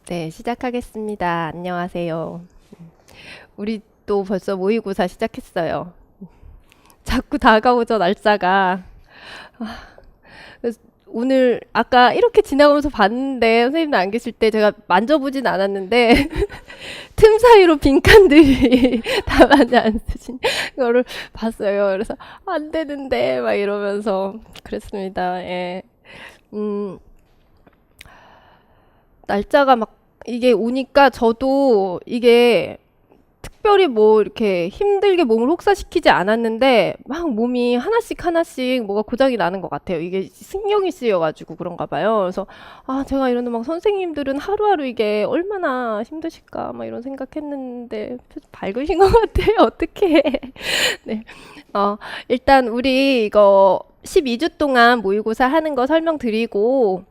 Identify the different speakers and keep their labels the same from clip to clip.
Speaker 1: 네, 시작하겠습니다. 안녕하세요. 우리 또 벌써 모의고사 시작했어요. 자꾸 다가오죠, 날짜가. 그래서 오늘 아까 이렇게 지나가면서 봤는데 선생님도 안 계실 때 제가 만져보진 않았는데 틈 사이로 빈칸들이 답안지 안 쓰신 거를 봤어요. 그래서 안 되는데 막 이러면서 그랬습니다. 예. 음, 날짜가 막 이게 오니까 저도 이게 특별히 뭐 이렇게 힘들게 몸을 혹사시키지 않았는데 막 몸이 하나씩 하나씩 뭐가 고장이 나는 것 같아요. 이게 신경이 쓰여가지고 그런가 봐요. 그래서 아 제가 이러는 막 선생님들은 하루하루 이게 얼마나 힘드실까 막 이런 생각했는데 밝으신 것 같아요. 어떻게? 네. 일단 우리 이거 12주 동안 모의고사 하는 거 설명드리고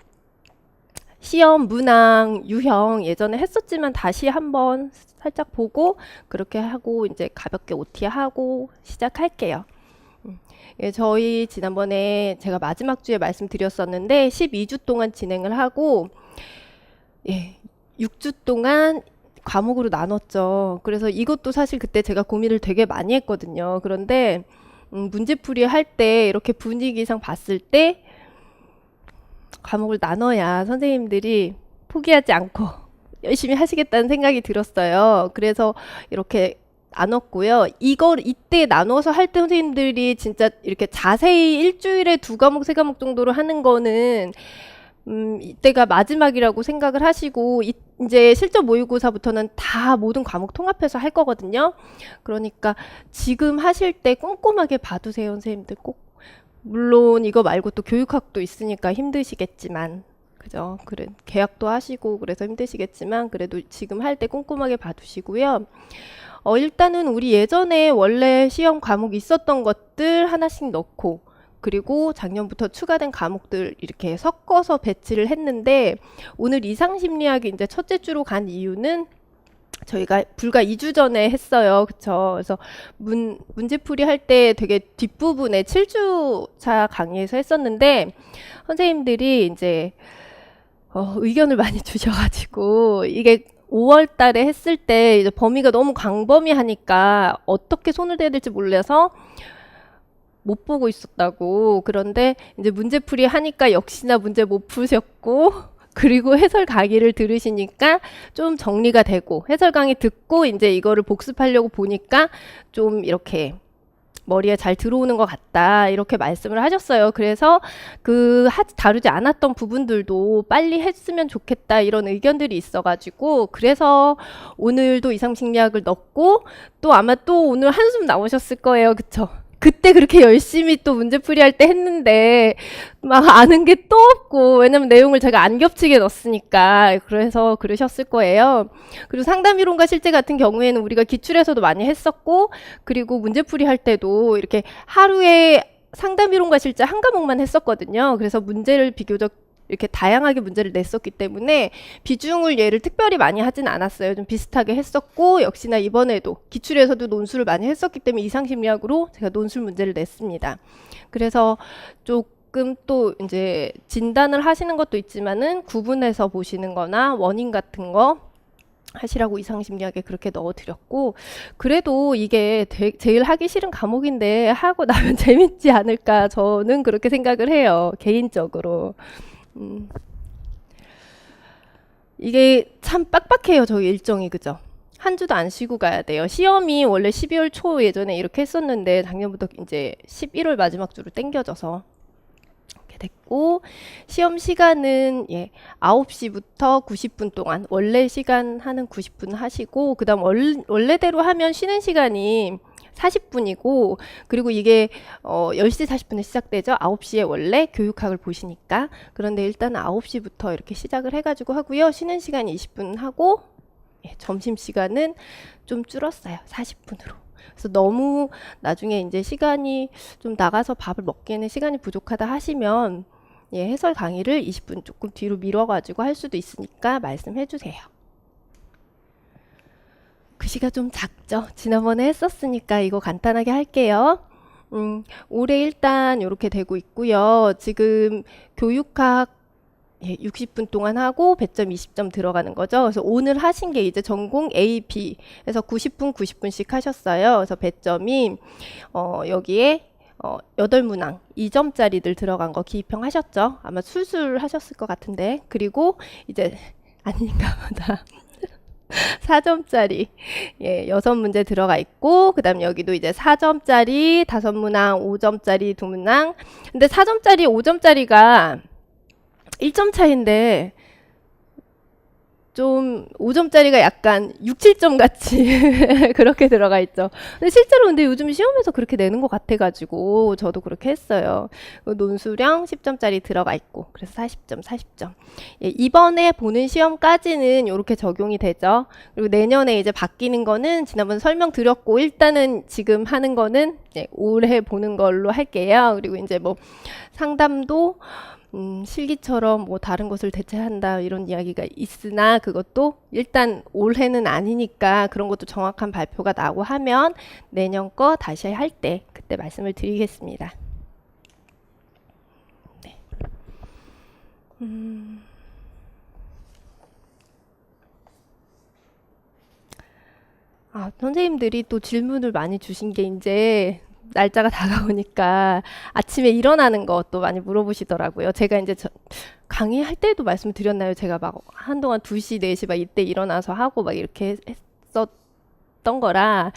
Speaker 1: 시험, 문항, 유형 예전에 했었지만 다시 한번 살짝 보고 그렇게 하고 이제 가볍게 OT 하고 시작할게요. 예, 저희 지난번에 제가 마지막 주에 말씀드렸었는데 12주 동안 진행을 하고 예, 6주 동안 과목으로 나눴죠. 그래서 이것도 사실 그때 제가 고민을 되게 많이 했거든요. 그런데 문제풀이 할 때 이렇게 분위기상 봤을 때 과목을 나눠야 선생님들이 포기하지 않고 열심히 하시겠다는 생각이 들었어요. 그래서 이렇게 나눴고요. 이걸 이때 나눠서 할 때 선생님들이 진짜 이렇게 자세히 일주일에 두 과목, 세 과목 정도로 하는 거는 이때가 마지막이라고 생각을 하시고 이제 실전 모의고사부터는 다 모든 과목 통합해서 할 거거든요. 그러니까 지금 하실 때 꼼꼼하게 봐두세요, 선생님들 꼭. 물론 이거 말고 또 교육학도 있으니까 힘드시겠지만, 그죠? 그래, 계약도 하시고 그래서 힘드시겠지만, 그래도 지금 할 때 꼼꼼하게 봐두시고요. 일단은 우리 예전에 원래 시험 과목 있었던 것들 하나씩 넣고, 그리고 작년부터 추가된 과목들 이렇게 섞어서 배치를 했는데, 오늘 이상심리학이 이제 첫째 주로 간 이유는 저희가 불과 2주 전에 했어요. 그쵸? 그래서 문제풀이 할 때 되게 뒷부분에 7주차 강의에서 했었는데, 선생님들이 이제, 의견을 많이 주셔가지고, 이게 5월 달에 했을 때 이제 범위가 너무 광범위하니까 어떻게 손을 대야 될지 몰라서 못 보고 있었다고. 그런데 이제 문제풀이 하니까 역시나 문제 못 푸셨고, 그리고 해설 강의를 들으시니까 좀 정리가 되고, 해설 강의 듣고 이제 이거를 복습하려고 보니까 좀 이렇게 머리에 잘 들어오는 것 같다. 이렇게 말씀을 하셨어요. 그래서 다루지 않았던 부분들도 빨리 했으면 좋겠다. 이런 의견들이 있어가지고, 그래서 오늘도 이상심리학을 넣고, 또 아마 또 오늘 한숨 나오셨을 거예요. 그쵸? 그때 그렇게 열심히 또 문제풀이 할 때 했는데 막 아는 게 또 없고 왜냐면 내용을 제가 안 겹치게 넣었으니까 그래서 그러셨을 거예요. 그리고 상담이론과 실제 같은 경우에는 우리가 기출에서도 많이 했었고 그리고 문제풀이 할 때도 이렇게 하루에 상담이론과 실제 한 과목만 했었거든요. 그래서 문제를 비교적 이렇게 다양하게 문제를 냈었기 때문에 비중을 얘를 특별히 많이 하진 않았어요. 좀 비슷하게 했었고 역시나 이번에도 기출에서도 논술을 많이 했었기 때문에 이상심리학으로 제가 논술 문제를 냈습니다. 그래서 조금 또 이제 진단을 하시는 것도 있지만은 구분해서 보시는 거나 원인 같은 거 하시라고 이상심리학에 그렇게 넣어드렸고 그래도 이게 제일 하기 싫은 과목인데 하고 나면 재밌지 않을까 저는 그렇게 생각을 해요. 개인적으로. 음, 이게 참 빡빡해요. 저희 일정이 그죠? 한 주도 안 쉬고 가야 돼요. 시험이 원래 12월 초 예전에 이렇게 했었는데 작년부터 이제 11월 마지막 주로 땡겨져서 이렇게 됐고 시험 시간은 9시부터 90분 동안 원래 시간 하는 90분 하시고 그다음 원래대로 하면 쉬는 시간이 40분이고 그리고 이게 10시 40분에 시작되죠. 9시에 원래 교육학을 보시니까. 그런데 일단 9시부터 이렇게 시작을 해가지고 하고요. 쉬는 시간 20분 하고 점심시간은 좀 줄었어요. 40분으로. 그래서 너무 나중에 이제 시간이 좀 나가서 밥을 먹기에는 시간이 부족하다 하시면 해설 강의를 20분 조금 뒤로 미뤄가지고 할 수도 있으니까 말씀해 주세요. 글씨가 좀 작죠? 지난번에 했었으니까 이거 간단하게 할게요. 올해 일단 이렇게 되고 있고요. 지금 교육학 예, 60분 동안 하고 배점 20점 들어가는 거죠. 그래서 오늘 하신 게 이제 전공 A, B. 그래서 90분, 90분씩 하셨어요. 그래서 배점이 여기에 8문항 2점짜리들 들어간 거 기입형 하셨죠? 아마 술술 하셨을 것 같은데. 그리고 이제 아닌가 보다. 4점짜리 예, 6문제 들어가 있고 그다음 여기도 이제 4점짜리 5문항, 5점짜리 2문항. 근데 4점짜리, 5점짜리가 1점 차이인데 좀 5점짜리가 약간 6, 7점 같이 그렇게 들어가 있죠. 근데 실제로 근데 요즘 시험에서 그렇게 내는 것 같아가지고 저도 그렇게 했어요. 논술형 10점짜리 들어가 있고 그래서 40점, 40점. 예, 이번에 보는 시험까지는 이렇게 적용이 되죠. 그리고 내년에 이제 바뀌는 거는 지난번 설명드렸고 일단은 지금 하는 거는 올해 보는 걸로 할게요. 그리고 이제 뭐 상담도 실기처럼 뭐 다른 것을 대체한다 이런 이야기가 있으나 그것도 일단 올해는 아니니까 그런 것도 정확한 발표가 나고 하면 내년 거 다시 할 때 그때 말씀을 드리겠습니다. 네. 선생님들이 또 질문을 많이 주신 게 이제 날짜가 다가오니까 아침에 일어나는 것도 많이 물어보시더라고요. 제가 이제 강의할 때도 말씀을 드렸나요? 제가 막 한동안 2시, 4시 막 이때 일어나서 하고 막 이렇게 했었던 거라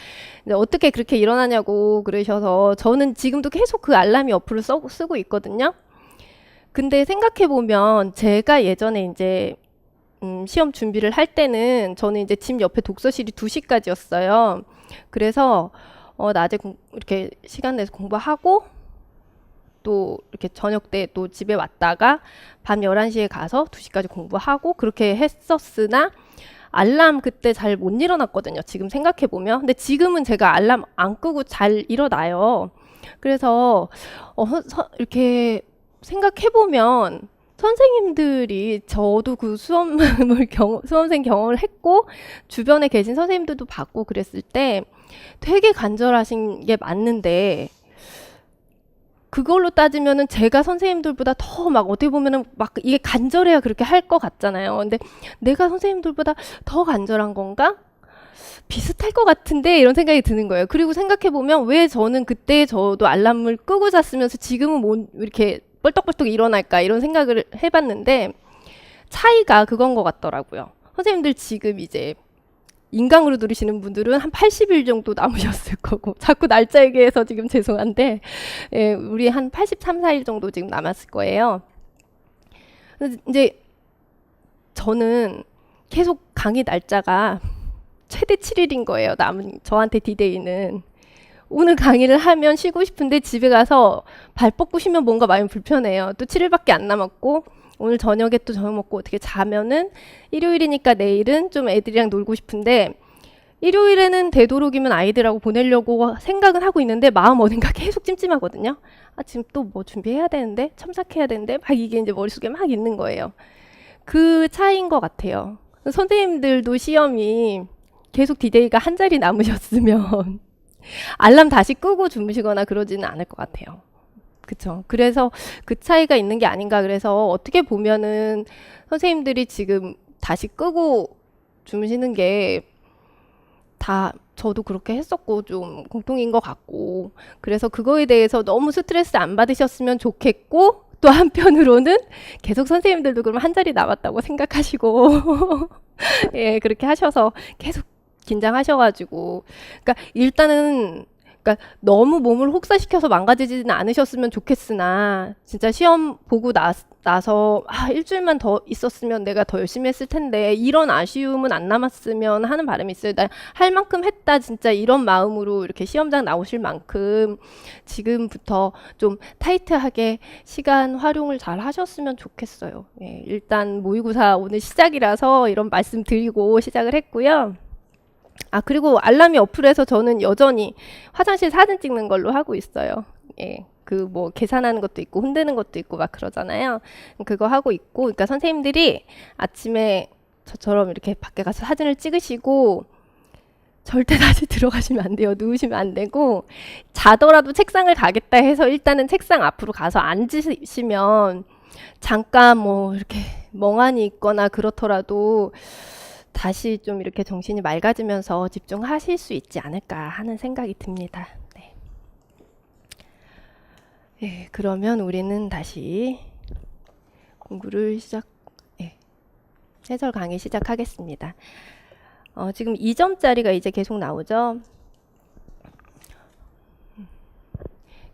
Speaker 1: 어떻게 그렇게 일어나냐고 그러셔서 저는 지금도 계속 그 알람이 어플을 쓰고 있거든요. 근데 생각해보면 제가 예전에 이제 시험 준비를 할 때는 저는 이제 집 옆에 독서실이 2시까지였어요. 그래서 낮에 이렇게 시간 내서 공부하고 또 이렇게 저녁 때 또 집에 왔다가 밤 11시에 가서 2시까지 공부하고 그렇게 했었으나 알람 그때 잘 못 일어났거든요. 지금 생각해 보면. 근데 지금은 제가 알람 안 끄고 잘 일어나요. 그래서 이렇게 생각해 보면 선생님들이 저도 그 수험생 경험을 했고 주변에 계신 선생님들도 봤고 그랬을 때 되게 간절하신 게 맞는데 그걸로 따지면은 제가 선생님들보다 더 막 어떻게 보면은 막 이게 간절해야 그렇게 할 것 같잖아요. 근데 내가 선생님들보다 더 간절한 건가? 비슷할 것 같은데 이런 생각이 드는 거예요. 그리고 생각해 보면 왜 저는 그때 저도 알람을 끄고 잤으면서 지금은 뭐 이렇게 벌떡벌떡 일어날까 이런 생각을 해봤는데 차이가 그건 것 같더라고요. 선생님들 지금 이제 인강으로 들으시는 분들은 한 80일 정도 남으셨을 거고 자꾸 날짜 얘기해서 지금 죄송한데 예, 우리 한 83, 4일 정도 지금 남았을 거예요. 이제 저는 계속 강의 날짜가 최대 7일인 거예요. 남은 저한테 디데이는. 오늘 강의를 하면 쉬고 싶은데 집에 가서 발 뻗고 쉬면 뭔가 마음이 불편해요. 또 7일밖에 안 남았고 오늘 저녁에 또 저녁 먹고 어떻게 자면은 일요일이니까 내일은 좀 애들이랑 놀고 싶은데 일요일에는 되도록이면 아이들하고 보내려고 생각은 하고 있는데 마음 어딘가 계속 찜찜하거든요. 지금 또 뭐 준비해야 되는데 첨삭해야 되는데 막 이게 이제 머릿속에 막 있는 거예요. 그 차이인 것 같아요. 선생님들도 시험이 계속 디데이가 한 자리 남으셨으면 알람 다시 끄고 주무시거나 그러지는 않을 것 같아요. 그쵸. 그래서 그 차이가 있는 게 아닌가. 그래서 어떻게 보면은 선생님들이 지금 다시 끄고 주무시는 게 다 저도 그렇게 했었고 좀 공통인 것 같고 그래서 그거에 대해서 너무 스트레스 안 받으셨으면 좋겠고 또 한편으로는 계속 선생님들도 그럼 한 자리 남았다고 생각하시고 예, 그렇게 하셔서 계속 긴장하셔가지고 그러니까 일단은 그러니까 너무 몸을 혹사시켜서 망가지지는 않으셨으면 좋겠으나 진짜 시험 보고 나서 일주일만 더 있었으면 내가 더 열심히 했을 텐데 이런 아쉬움은 안 남았으면 하는 바람이 있어요. 나 할 만큼 했다 진짜 이런 마음으로 이렇게 시험장 나오실 만큼 지금부터 좀 타이트하게 시간 활용을 잘 하셨으면 좋겠어요. 예, 일단 모의고사 오늘 시작이라서 이런 말씀 드리고 시작을 했고요. 그리고 알람이 어플에서 저는 여전히 화장실 사진 찍는 걸로 하고 있어요. 예. 그 뭐 계산하는 것도 있고 흔드는 것도 있고 막 그러잖아요. 그거 하고 있고 그러니까 선생님들이 아침에 저처럼 이렇게 밖에 가서 사진을 찍으시고 절대 다시 들어가시면 안 돼요. 누우시면 안 되고 자더라도 책상을 가겠다 해서 일단은 책상 앞으로 가서 앉으시면 잠깐 뭐 이렇게 멍하니 있거나 그렇더라도 다시 좀 이렇게 정신이 맑아지면서 집중하실 수 있지 않을까 하는 생각이 듭니다. 네. 예, 그러면 우리는 다시 공부를 해설 강의 시작하겠습니다. 지금 2점짜리가 이제 계속 나오죠.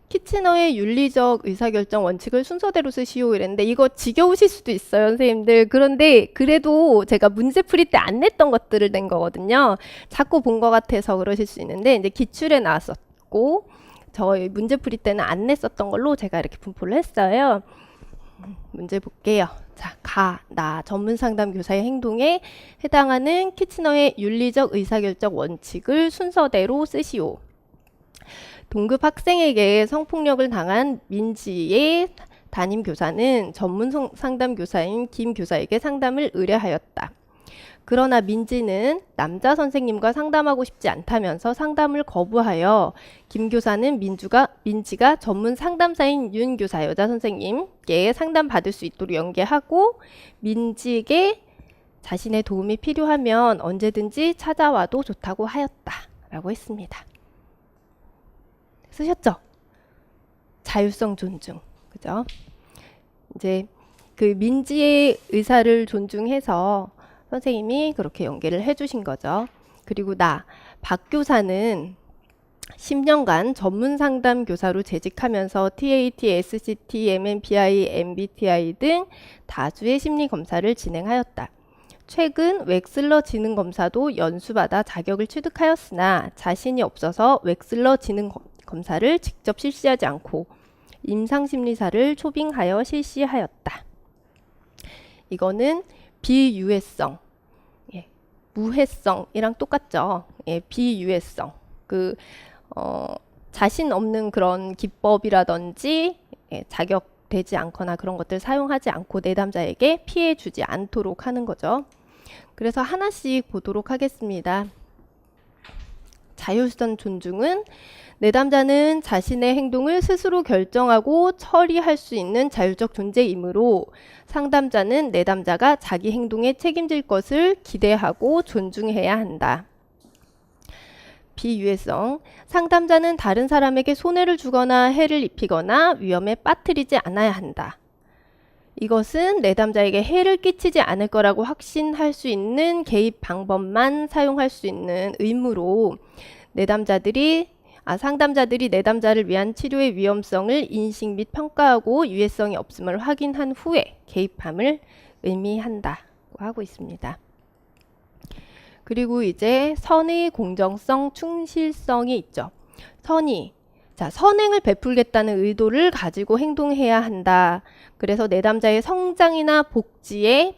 Speaker 1: 키치너의 윤리적 의사결정 원칙을 순서대로 쓰시오 이랬는데 이거 지겨우실 수도 있어요, 선생님들. 그런데 그래도 제가 문제 풀이 때 안 냈던 것들을 낸 거거든요. 자꾸 본 것 같아서 그러실 수 있는데 이제 기출에 나왔었고 저희 문제 풀이 때는 안 냈었던 걸로 제가 이렇게 분포를 했어요. 문제 볼게요. 자, 나 전문 상담 교사의 행동에 해당하는 키치너의 윤리적 의사결정 원칙을 순서대로 쓰시오. 동급 학생에게 성폭력을 당한 민지의 담임 교사는 전문 상담 교사인 김 교사에게 상담을 의뢰하였다. 그러나 민지는 남자 선생님과 상담하고 싶지 않다면서 상담을 거부하여 김 교사는 민지가 전문 상담사인 윤 교사 여자 선생님께 상담 받을 수 있도록 연계하고 민지에게 자신의 도움이 필요하면 언제든지 찾아와도 좋다고 하였다. 라고 했습니다. 쓰셨죠? 자율성 존중. 그죠? 이제 그 민지의 의사를 존중해서 선생님이 그렇게 연계를 해주신 거죠. 그리고 박 교사는 10년간 전문 상담 교사로 재직하면서 TAT, SCT, MMPI, MBTI 등 다수의 심리 검사를 진행하였다. 최근 웩슬러 지능 검사도 연수받아 자격을 취득하였으나 자신이 없어서 웩슬러 지능 검사를 직접 실시하지 않고 임상심리사를 초빙하여 실시하였다. 이거는 비유해성, 무해성이랑 똑같죠. 비유해성. 자신 없는 그런 기법이라든지 자격되지 않거나 그런 것들 사용하지 않고 내담자에게 피해 주지 않도록 하는 거죠. 그래서 하나씩 보도록 하겠습니다. 자율성 존중은 내담자는 자신의 행동을 스스로 결정하고 처리할 수 있는 자율적 존재이므로 상담자는 내담자가 자기 행동에 책임질 것을 기대하고 존중해야 한다. 비유해성. 상담자는 다른 사람에게 손해를 주거나 해를 입히거나 위험에 빠뜨리지 않아야 한다. 이것은 내담자에게 해를 끼치지 않을 거라고 확신할 수 있는 개입 방법만 사용할 수 있는 의무로 상담자들이 내담자를 위한 치료의 위험성을 인식 및 평가하고 유해성이 없음을 확인한 후에 개입함을 의미한다고 하고 있습니다. 그리고 이제 선의 공정성, 충실성이 있죠. 선행을 베풀겠다는 의도를 가지고 행동해야 한다. 그래서 내담자의 성장이나 복지에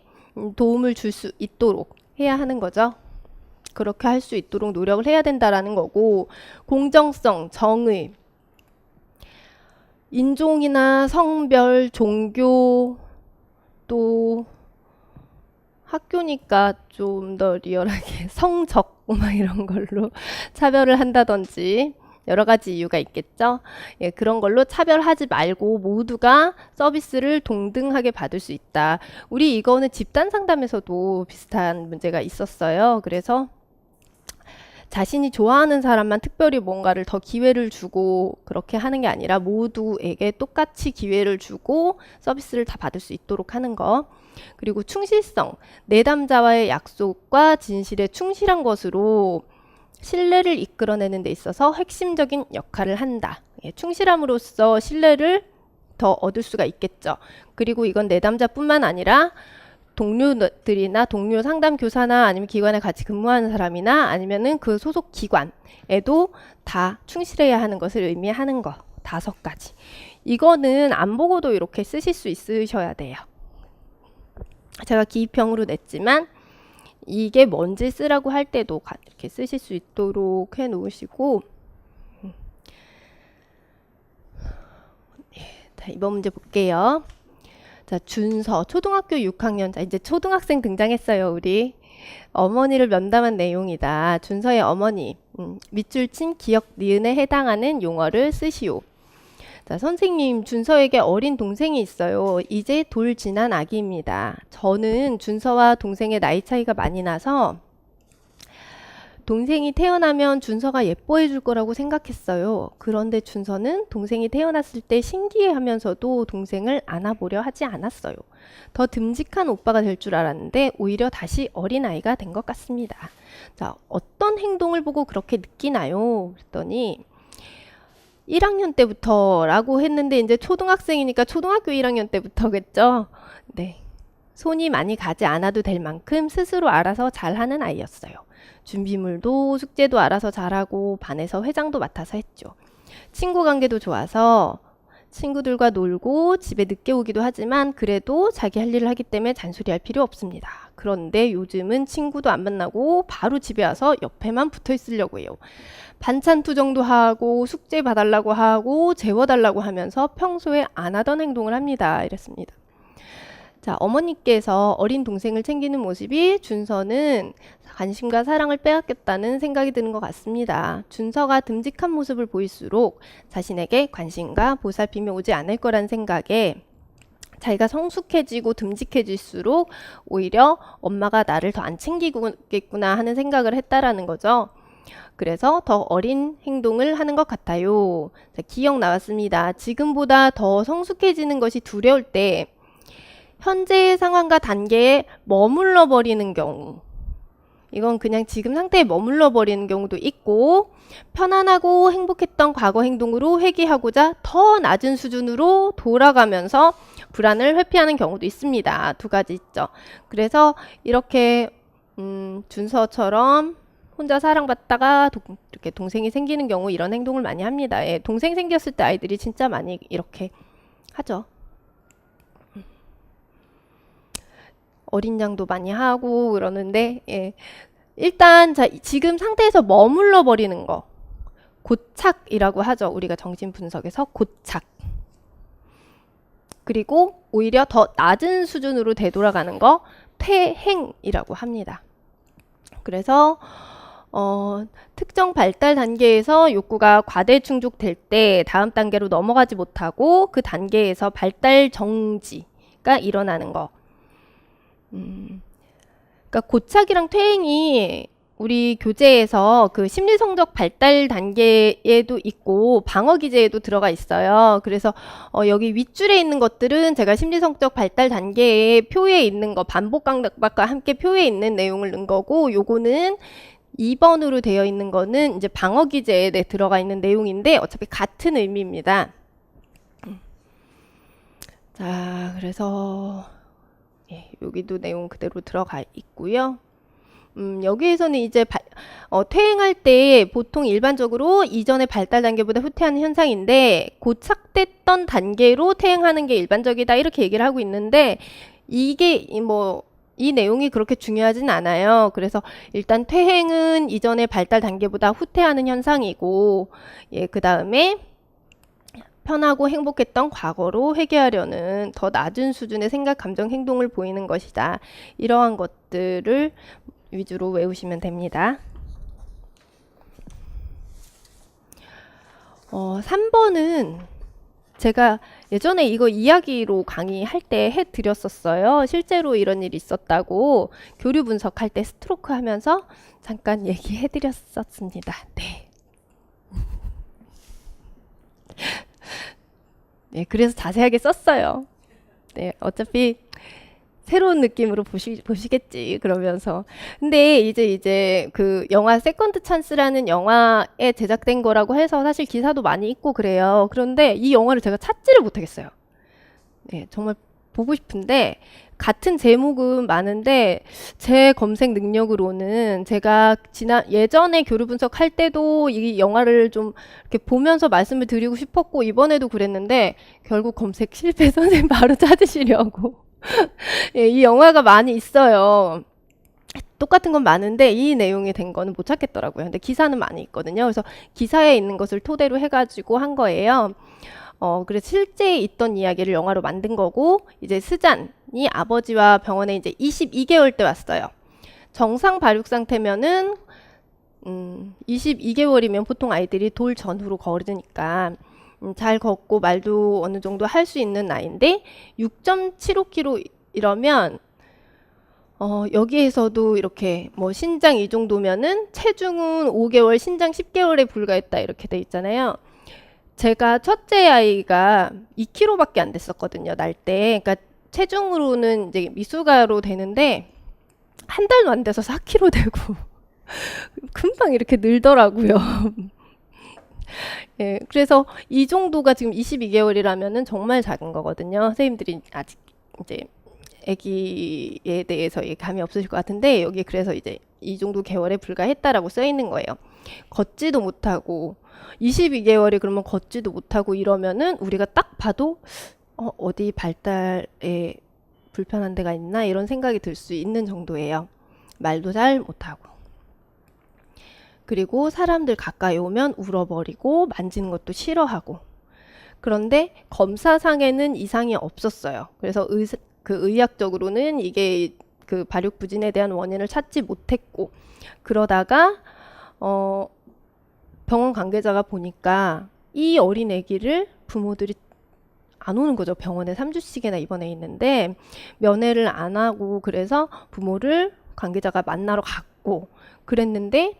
Speaker 1: 도움을 줄 수 있도록 해야 하는 거죠. 그렇게 할 수 있도록 노력을 해야 된다라는 거고, 공정성, 정의, 인종이나 성별, 종교, 또 학교니까 좀 더 리얼하게 성적 막 이런 걸로 차별을 한다든지 여러 가지 이유가 있겠죠. 그런 걸로 차별하지 말고 모두가 서비스를 동등하게 받을 수 있다. 우리 이거는 집단 상담에서도 비슷한 문제가 있었어요. 그래서 자신이 좋아하는 사람만 특별히 뭔가를 더 기회를 주고 그렇게 하는 게 아니라 모두에게 똑같이 기회를 주고 서비스를 다 받을 수 있도록 하는 거. 그리고 충실성, 내담자와의 약속과 진실에 충실한 것으로 신뢰를 이끌어내는 데 있어서 핵심적인 역할을 한다. 충실함으로써 신뢰를 더 얻을 수가 있겠죠. 그리고 이건 내담자뿐만 아니라 동료들이나 동료 상담 교사나 아니면 기관에 같이 근무하는 사람이나 아니면은 그 소속 기관에도 다 충실해야 하는 것을 의미하는 거. 5가지. 이거는 안 보고도 이렇게 쓰실 수 있으셔야 돼요. 제가 기입형으로 냈지만 이게 뭔지 쓰라고 할 때도 이렇게 쓰실 수 있도록 해 놓으시고, 자, 이번 문제 볼게요. 자, 준서, 초등학교 6학년. 자, 이제 초등학생 등장했어요, 우리. 어머니를 면담한 내용이다. 준서의 어머니. 밑줄 친 기억, 니은에 해당하는 용어를 쓰시오. 자, 선생님, 준서에게 어린 동생이 있어요. 이제 돌 지난 아기입니다. 저는 준서와 동생의 나이 차이가 많이 나서 동생이 태어나면 준서가 예뻐해 줄 거라고 생각했어요. 그런데 준서는 동생이 태어났을 때 신기해하면서도 동생을 안아보려 하지 않았어요. 더 듬직한 오빠가 될 줄 알았는데 오히려 다시 어린아이가 된 것 같습니다. 자, 어떤 행동을 보고 그렇게 느끼나요? 그랬더니 1학년 때부터라고 했는데 이제 초등학생이니까 초등학교 1학년 때부터겠죠? 네. 손이 많이 가지 않아도 될 만큼 스스로 알아서 잘하는 아이였어요. 준비물도 숙제도 알아서 잘하고 반에서 회장도 맡아서 했죠. 친구 관계도 좋아서 친구들과 놀고 집에 늦게 오기도 하지만 그래도 자기 할 일을 하기 때문에 잔소리할 필요 없습니다. 그런데 요즘은 친구도 안 만나고 바로 집에 와서 옆에만 붙어 있으려고 해요. 반찬 투정도 하고 숙제 봐달라고 하고 재워달라고 하면서 평소에 안 하던 행동을 합니다. 이랬습니다. 자, 어머니께서 어린 동생을 챙기는 모습이 준서는 관심과 사랑을 빼앗겼다는 생각이 드는 것 같습니다. 준서가 듬직한 모습을 보일수록 자신에게 관심과 보살핌이 오지 않을 거란 생각에 자기가 성숙해지고 듬직해질수록 오히려 엄마가 나를 더 안 챙기겠구나 하는 생각을 했다라는 거죠. 그래서 더 어린 행동을 하는 것 같아요. 자, 기억 나왔습니다. 지금보다 더 성숙해지는 것이 두려울 때 현재의 상황과 단계에 머물러 버리는 경우, 이건 그냥 지금 상태에 머물러 버리는 경우도 있고 편안하고 행복했던 과거 행동으로 회귀하고자 더 낮은 수준으로 돌아가면서 불안을 회피하는 경우도 있습니다. 두 가지 있죠. 그래서 이렇게 준서처럼 혼자 사랑받다가 이렇게 동생이 생기는 경우 이런 행동을 많이 합니다. 예, 동생 생겼을 때 아이들이 진짜 많이 이렇게 하죠. 어린 양도 많이 하고 그러는데, 예. 일단 자, 지금 상태에서 머물러 버리는 거 고착이라고 하죠. 우리가 정신 분석에서 고착. 그리고 오히려 더 낮은 수준으로 되돌아가는 거 퇴행이라고 합니다. 그래서 특정 발달 단계에서 욕구가 과대 충족될 때 다음 단계로 넘어가지 못하고 그 단계에서 발달 정지가 일어나는 거. 그러니까 고착이랑 퇴행이 우리 교재에서 그 심리성적 발달 단계에도 있고 방어 기제에도 들어가 있어요. 그래서 여기 윗줄에 있는 것들은 제가 심리성적 발달 단계에 표에 있는 거 반복 강박과 함께 표에 있는 내용을 넣은 거고, 요거는 2번으로 되어 있는 거는 이제 방어 기제에 들어가 있는 내용인데 어차피 같은 의미입니다. 자, 그래서 예, 여기도 내용 그대로 들어가 있고요. 여기에서는 이제 퇴행할 때 보통 일반적으로 이전의 발달 단계보다 후퇴하는 현상인데 고착됐던 단계로 퇴행하는 게 일반적이다 이렇게 얘기를 하고 있는데 이게 이 내용이 그렇게 중요하진 않아요. 그래서 일단 퇴행은 이전의 발달 단계보다 후퇴하는 현상이고, 예, 그 다음에 편하고 행복했던 과거로 회귀하려는 더 낮은 수준의 생각, 감정, 행동을 보이는 것이다. 이러한 것들을 위주로 외우시면 됩니다. 3번은 제가 예전에 이거 이야기로 강의할 때 해드렸었어요. 실제로 이런 일이 있었다고 교류 분석할 때 스트로크 하면서 잠깐 얘기해드렸었습니다. 네. 네, 그래서 자세하게 썼어요. 네, 어차피 새로운 느낌으로 보시겠지 그러면서. 근데 이제 그 영화 세컨드 찬스라는 영화에 제작된 거라고 해서 사실 기사도 많이 있고 그래요. 그런데 이 영화를 제가 찾지를 못하겠어요. 네, 정말 보고 싶은데 같은 제목은 많은데 제 검색 능력으로는 제가 예전에 교류 분석할 때도 이 영화를 좀 이렇게 보면서 말씀을 드리고 싶었고 이번에도 그랬는데 결국 검색 실패. 선생님 바로 찾으시려고. 예, 이 영화가 많이 있어요. 똑같은 건 많은데 이 내용이 된 거는 못 찾겠더라고요. 근데 기사는 많이 있거든요. 그래서 기사에 있는 것을 토대로 해가지고 한 거예요. 그래서 실제 있던 이야기를 영화로 만든 거고, 이제 스잔이 아버지와 병원에 이제 22개월 때 왔어요. 정상 발육 상태면은 22개월이면 보통 아이들이 돌 전후로 거르니까 잘 걷고 말도 어느 정도 할 수 있는 나이인데 6.75kg 이러면 여기에서도 이렇게 뭐 신장 이 정도면은 체중은 5개월, 신장 10개월에 불과했다 이렇게 돼 있잖아요. 제가 첫째 아이가 2kg밖에 안 됐었거든요, 날 때. 그러니까 체중으로는 이제 미숙아로 되는데 한 달도 안 돼서 4kg 되고 금방 이렇게 늘더라고요. 예, 그래서 이 정도가 지금 22개월이라면은 정말 작은 거거든요. 선생님들이 아직 이제 아기에 대해서 감이 없으실 것 같은데 여기 그래서 이제 이 정도 개월에 불과했다라고 써 있는 거예요. 걷지도 못하고 22개월이 그러면 걷지도 못하고 이러면은 우리가 딱 봐도 어디 발달에 불편한 데가 있나 이런 생각이 들 수 있는 정도예요. 말도 잘 못하고. 그리고 사람들 가까이 오면 울어버리고 만지는 것도 싫어하고. 그런데 검사상에는 이상이 없었어요. 그래서 의학적으로는 이게 그 발육부진에 대한 원인을 찾지 못했고, 그러다가 병원 관계자가 보니까 이 어린 애기를 부모들이 안 오는 거죠. 병원에 3주씩이나 입원해 있는데 면회를 안 하고, 그래서 부모를 관계자가 만나러 갔고 그랬는데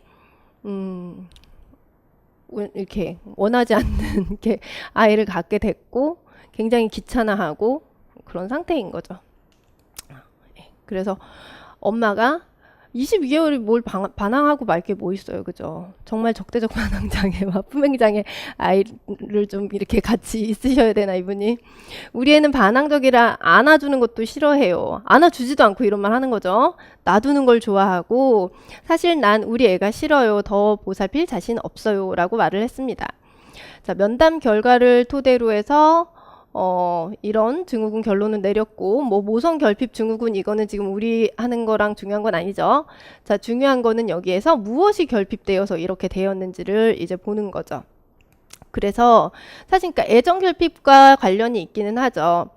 Speaker 1: 이렇게 원하지 않는 이렇게 아이를 갖게 됐고 굉장히 귀찮아하고 그런 상태인 거죠. 그래서 엄마가 22개월이 뭘 반항하고 말 게 뭐 있어요, 그죠? 정말 적대적 반항장애, 품행장애 아이를 좀 이렇게 같이 있으셔야 되나 이분이? 우리 애는 반항적이라 안아주는 것도 싫어해요. 안아주지도 않고 이런 말 하는 거죠. 놔두는 걸 좋아하고 사실 난 우리 애가 싫어요. 더 보살필 자신 없어요. 라고 말을 했습니다. 자, 면담 결과를 토대로 해서 이런 증후군 결론은 내렸고, 뭐 모성 결핍 증후군 이거는 지금 우리 하는 거랑 중요한 건 아니죠. 자, 중요한 거는 여기에서 무엇이 결핍되어서 이렇게 되었는지를 이제 보는 거죠. 그래서 사실 그러니까 애정 결핍과 관련이 있기는 하죠.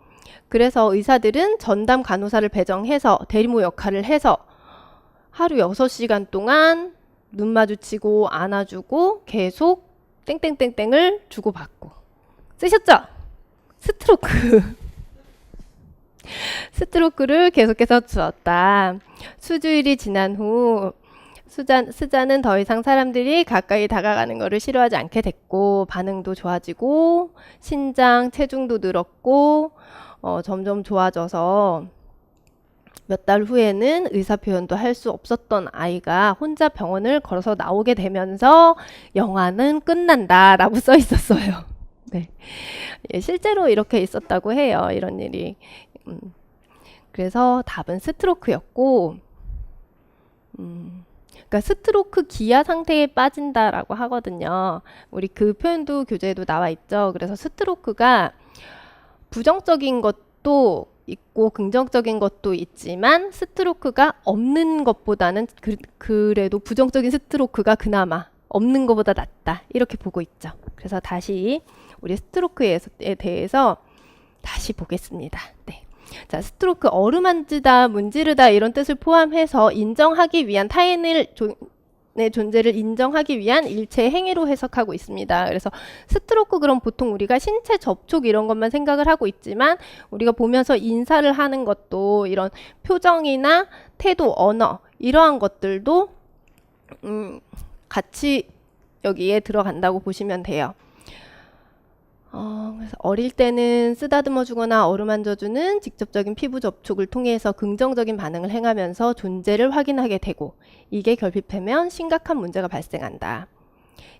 Speaker 1: 그래서 의사들은 전담 간호사를 배정해서 대리모 역할을 해서 하루 6시간 동안 눈 마주치고 안아주고 계속 땡땡땡땡을 주고받고. 쓰셨죠? 스트로크를 계속해서 주었다. 수주일이 지난 후 수자는 더 이상 사람들이 가까이 다가가는 것을 싫어하지 않게 됐고 반응도 좋아지고 신장, 체중도 늘었고 점점 좋아져서 몇 달 후에는 의사표현도 할 수 없었던 아이가 혼자 병원을 걸어서 나오게 되면서 영화는 끝난다 라고 써 있었어요. 네. 예, 실제로 이렇게 있었다고 해요. 이런 일이. 그래서 답은 스트로크였고, 그러니까 스트로크 기아 상태에 빠진다라고 하거든요. 우리 그 표현도 교재에도 나와 있죠. 그래서 스트로크가 부정적인 것도 있고 긍정적인 것도 있지만 스트로크가 없는 것보다는 그래도 부정적인 스트로크가 그나마 없는 것보다 낫다. 이렇게 보고 있죠. 그래서 다시 우리 스트로크에 대해서 다시 보겠습니다. 네. 자, 스트로크 어루만지다, 문지르다 이런 뜻을 포함해서 인정하기 위한 타인의 존재를 인정하기 위한 일체 행위로 해석하고 있습니다. 그래서 스트로크 그럼 보통 우리가 신체 접촉 이런 것만 생각을 하고 있지만 우리가 보면서 인사를 하는 것도 이런 표정이나 태도, 언어 이러한 것들도 같이 여기에 들어간다고 보시면 돼요. 그래서 어릴 때는 쓰다듬어 주거나 어루만져 주는 직접적인 피부 접촉을 통해서 긍정적인 반응을 행하면서 존재를 확인하게 되고 이게 결핍되면 심각한 문제가 발생한다.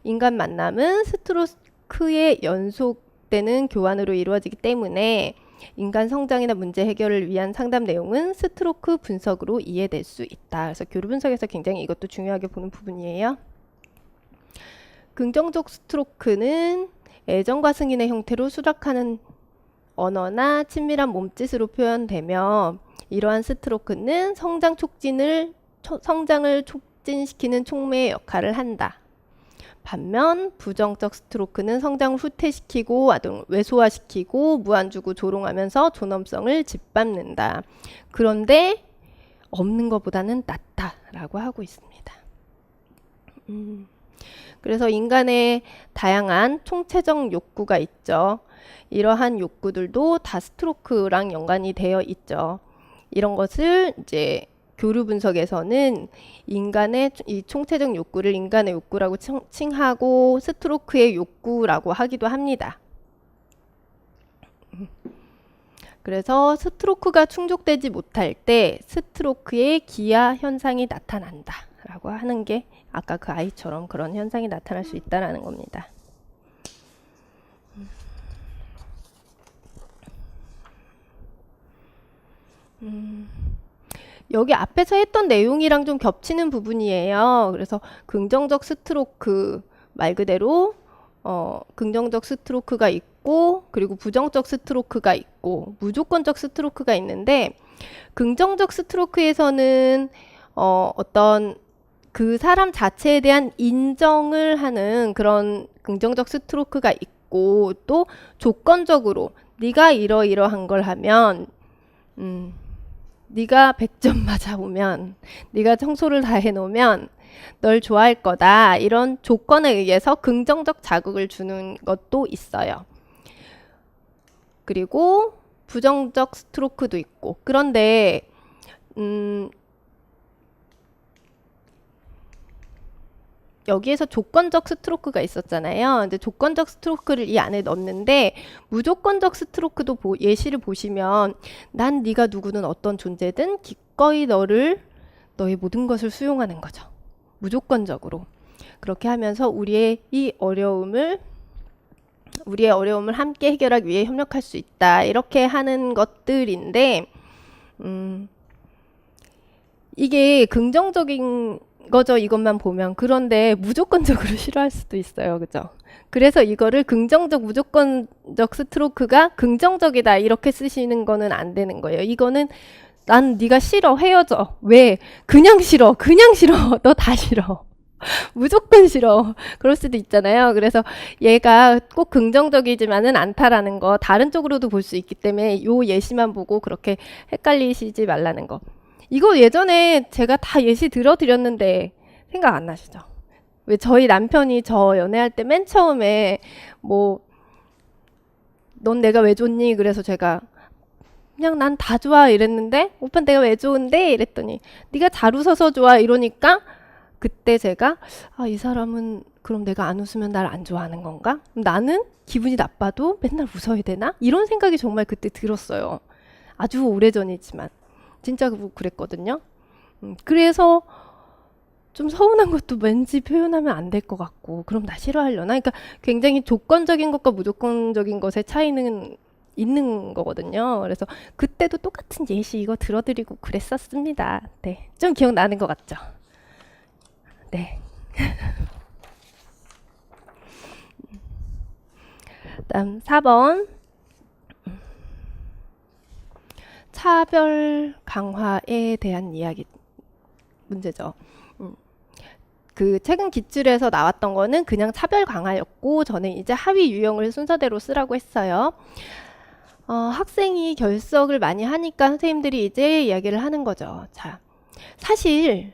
Speaker 1: 인간 만남은 스트로크의 연속되는 교환으로 이루어지기 때문에 인간 성장이나 문제 해결을 위한 상담 내용은 스트로크 분석으로 이해될 수 있다. 그래서 교류 분석에서 굉장히 이것도 중요하게 보는 부분이에요. 긍정적 스트로크는 애정과 승인의 형태로 수락하는 언어나 친밀한 몸짓으로 표현되며 이러한 스트로크는 성장을 촉진시키는 촉매의 역할을 한다. 반면 부정적 스트로크는 성장을 후퇴시키고 아동 왜소화시키고 무안주고 조롱하면서 존엄성을 짓밟는다. 그런데 없는 것보다는 낫다라고 하고 있습니다. 그래서 인간의 다양한 총체적 욕구가 있죠. 이러한 욕구들도 다 스트로크랑 연관이 되어 있죠. 이런 것을 이제 교류 분석에서는 인간의 이 총체적 욕구를 인간의 욕구라고 칭하고 스트로크의 욕구라고 하기도 합니다. 그래서 스트로크가 충족되지 못할 때 스트로크의 기아 현상이 나타난다 라고 하는 게 아까 그 아이처럼 그런 현상이 나타날 수 있다라는 겁니다. 여기 앞에서 했던 내용이랑 좀 겹치는 부분이에요. 그래서 긍정적 스트로크 말 그대로 긍정적 스트로크가 있고 그리고 부정적 스트로크가 있고 무조건적 스트로크가 있는데 긍정적 스트로크에서는 어떤 그 사람 자체에 대한 인정을 하는 그런 긍정적 스트로크가 있고 또 조건적으로 네가 이러이러한 걸 하면 네가 100점 맞아오면 네가 청소를 다 해놓으면 널 좋아할 거다 이런 조건에 의해서 긍정적 자극을 주는 것도 있어요. 그리고 부정적 스트로크도 있고 그런데 여기에서 조건적 스트로크가 있었잖아요. 근데 조건적 스트로크를 이 안에 넣었는데 무조건적 스트로크도 예시를 보시면 난 네가 누구든 어떤 존재든 기꺼이 너의 모든 것을 수용하는 거죠. 무조건적으로. 그렇게 하면서 우리의 어려움을 함께 해결하기 위해 협력할 수 있다. 이렇게 하는 것들인데 이게 긍정적인 거죠. 이것만 보면. 그런데 무조건적으로 싫어할 수도 있어요. 그죠? 그래서 이거를 긍정적, 무조건적 스트로크가 긍정적이다. 이렇게 쓰시는 거는 안 되는 거예요. 이거는 난 네가 싫어. 헤어져. 왜? 그냥 싫어. 그냥 싫어. 너 다 싫어. 무조건 싫어. 그럴 수도 있잖아요. 그래서 얘가 꼭 긍정적이지만은 않다라는 거 다른 쪽으로도 볼 수 있기 때문에 요 예시만 보고 그렇게 헷갈리시지 말라는 거. 이거 예전에 제가 다 예시 들어드렸는데 생각 안 나시죠? 왜 저희 남편이 저 연애할 때 맨 처음에 뭐 넌 내가 왜 좋니? 그래서 제가 그냥 난 다 좋아 이랬는데 오빠 내가 왜 좋은데? 이랬더니 네가 잘 웃어서 좋아 이러니까 그때 제가 이 사람은 그럼 내가 안 웃으면 날 안 좋아하는 건가? 나는 기분이 나빠도 맨날 웃어야 되나? 이런 생각이 정말 그때 들었어요. 아주 오래전이지만 진짜 그랬거든요. 그래서 좀 서운한 것도 왠지 표현하면 안 될 것 같고 그럼 나 싫어하려나? 그러니까 굉장히 조건적인 것과 무조건적인 것의 차이는 있는 거거든요. 그래서 그때도 똑같은 예시 이거 들어드리고 그랬었습니다. 네, 좀 기억나는 것 같죠? 네. 다음 4번 차별 강화에 대한 이야기 문제죠. 그 최근 기출에서 나왔던 거는 그냥 차별 강화였고 저는 이제 하위 유형을 순서대로 쓰라고 했어요. 학생이 결석을 많이 하니까 선생님들이 이제 이야기를 하는 거죠. 자, 사실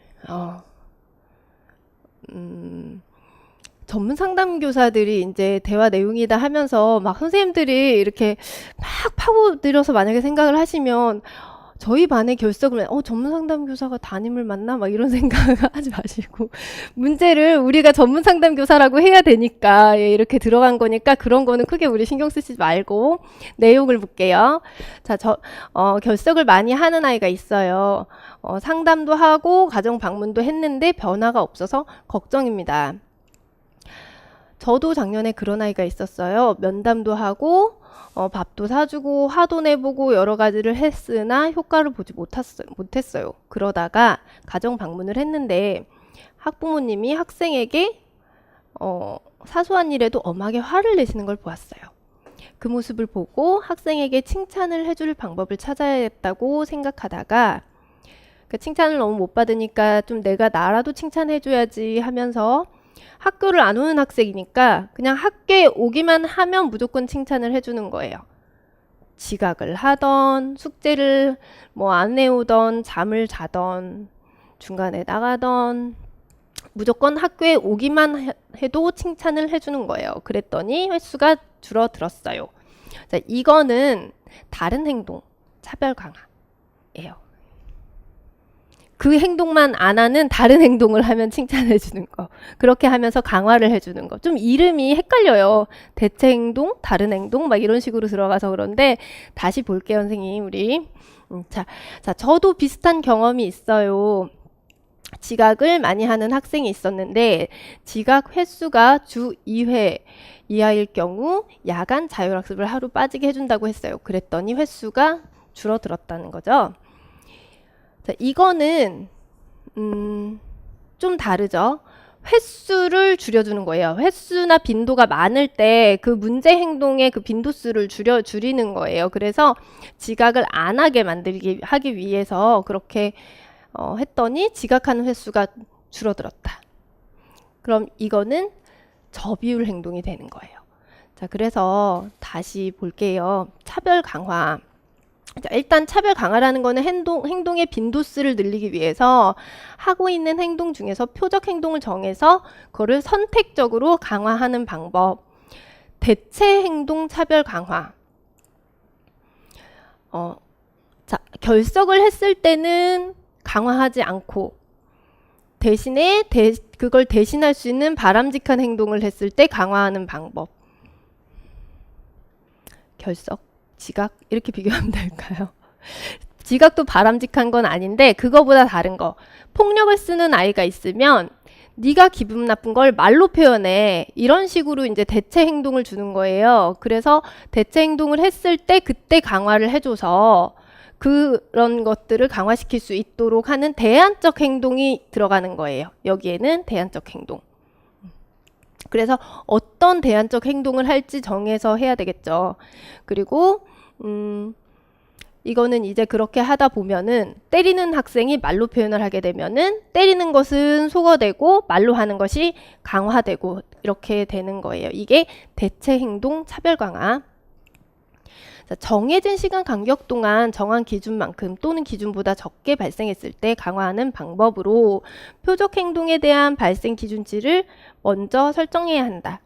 Speaker 1: 전문 상담 교사들이 이제 대화 내용이다 하면서 막 선생님들이 이렇게 막 파고들여서 만약에 생각을 하시면 저희 반의 결석을 전문 상담 교사가 담임을 맡나 막 이런 생각을 하지 마시고 문제를 우리가 전문 상담 교사라고 해야 되니까 이렇게 들어간 거니까 그런 거는 크게 우리 신경 쓰지 말고 내용을 볼게요. 자, 결석을 많이 하는 아이가 있어요. 상담도 하고 가정 방문도 했는데 변화가 없어서 걱정입니다. 저도 작년에 그런 아이가 있었어요. 면담도 하고 밥도 사주고 화도 내보고 여러 가지를 했으나 효과를 보지 못했어요. 그러다가 가정 방문을 했는데 학부모님이 학생에게 사소한 일에도 엄하게 화를 내시는 걸 보았어요. 그 모습을 보고 학생에게 칭찬을 해줄 방법을 찾아야겠다고 생각하다가 그 칭찬을 너무 못 받으니까 좀 내가 나라도 칭찬해줘야지 하면서 학교를 안 오는 학생이니까 그냥 학교에 오기만 하면 무조건 칭찬을 해주는 거예요. 지각을 하던 숙제를 뭐 안 해오던 잠을 자던 중간에 나가던 무조건 학교에 오기만 해도 칭찬을 해주는 거예요. 그랬더니 횟수가 줄어들었어요. 자, 이거는 다른 행동, 차별 강화예요. 그 행동만 안 하는 다른 행동을 하면 칭찬해 주는 거. 그렇게 하면서 강화를 해주는 거. 좀 이름이 헷갈려요. 대체 행동, 다른 행동 막 이런 식으로 들어가서 그런데 다시 볼게요, 선생님. 우리 자, 저도 비슷한 경험이 있어요. 지각을 많이 하는 학생이 있었는데 지각 횟수가 주 2회 이하일 경우 야간 자율학습을 하루 빠지게 해준다고 했어요. 그랬더니 횟수가 줄어들었다는 거죠. 자, 이거는 좀 다르죠. 횟수를 줄여주는 거예요. 횟수나 빈도가 많을 때 그 문제 행동의 그 빈도수를 줄이는 거예요. 그래서 지각을 안 하게 하기 위해서 그렇게 했더니 지각하는 횟수가 줄어들었다. 그럼 이거는 저비율 행동이 되는 거예요. 자, 그래서 다시 볼게요. 차별 강화. 자, 일단 차별 강화라는 거는 행동의 빈도수를 늘리기 위해서 하고 있는 행동 중에서 표적 행동을 정해서 그거를 선택적으로 강화하는 방법. 대체 행동 차별 강화. 자, 결석을 했을 때는 강화하지 않고 대신에 그걸 대신할 수 있는 바람직한 행동을 했을 때 강화하는 방법. 결석, 지각 이렇게 비교하면 될까요? 지각도 바람직한 건 아닌데 그거보다 다른 거. 폭력을 쓰는 아이가 있으면 네가 기분 나쁜 걸 말로 표현해. 이런 식으로 이제 대체 행동을 주는 거예요. 그래서 대체 행동을 했을 때 그때 강화를 해줘서 그런 것들을 강화시킬 수 있도록 하는 대안적 행동이 들어가는 거예요. 여기에는 대안적 행동. 그래서 어떤 대안적 행동을 할지 정해서 해야 되겠죠. 그리고 이거는 이제 그렇게 하다 보면은 때리는 학생이 말로 표현을 하게 되면은 때리는 것은 속어되고 말로 하는 것이 강화되고 이렇게 되는 거예요. 이게 대체 행동 차별 강화. 자, 정해진 시간 간격 동안 정한 기준만큼 또는 기준보다 적게 발생했을 때 강화하는 방법으로 표적 행동에 대한 발생 기준치를 먼저 설정해야 한다.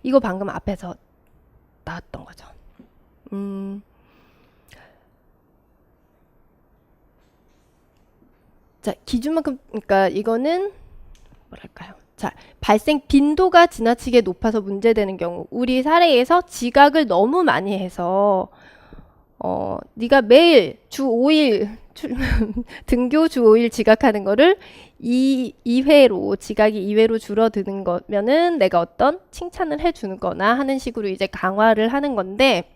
Speaker 1: 이거 방금 앞에서 나왔던 거죠. 자, 기준만큼, 그러니까 이거는 뭐랄까요? 자, 발생 빈도가 지나치게 높아서 문제되는 경우, 우리 사례에서 지각을 너무 많이 해서 네가 매일 주 5일 등교 주 5일 지각하는 거를 2회로 지각이 2회로 줄어드는 거면은 내가 어떤 칭찬을 해주는 거나 하는 식으로 이제 강화를 하는 건데,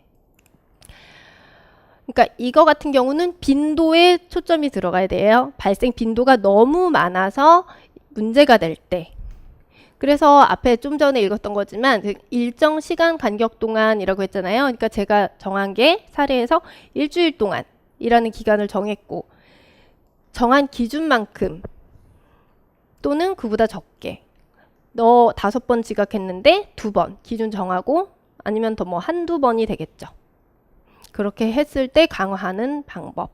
Speaker 1: 그러니까 이거 같은 경우는 빈도에 초점이 들어가야 돼요. 발생 빈도가 너무 많아서 문제가 될 때. 그래서 앞에 좀 전에 읽었던 거지만 일정 시간 간격 동안이라고 했잖아요. 그러니까 제가 정한 게 사례에서 일주일 동안이라는 기간을 정했고 정한 기준만큼 또는 그보다 적게 너 5번 지각했는데 2번 기준 정하고 아니면 더 뭐 한두 번이 되겠죠. 그렇게 했을 때 강화하는 방법.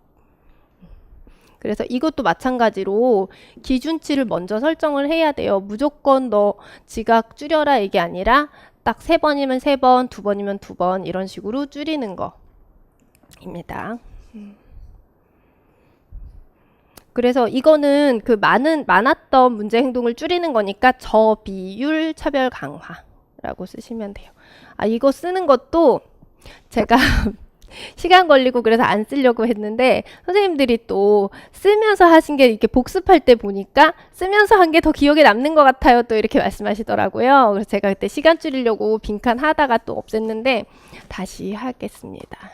Speaker 1: 그래서 이것도 마찬가지로 기준치를 먼저 설정을 해야 돼요. 무조건 너 지각 줄여라 이게 아니라 딱 3번이면 3번, 2번이면 2번 이런 식으로 줄이는 거입니다. 그래서 이거는 그 많았던 문제 행동을 줄이는 거니까 저비율 차별 강화라고 쓰시면 돼요. 아, 이거 쓰는 것도 제가 시간 걸리고 그래서 안 쓰려고 했는데 선생님들이 또 쓰면서 하신 게 이렇게 복습할 때 보니까 쓰면서 한 게 더 기억에 남는 것 같아요. 또 이렇게 말씀하시더라고요. 그래서 제가 그때 시간 줄이려고 빈칸 하다가 또 없앴는데 다시 하겠습니다.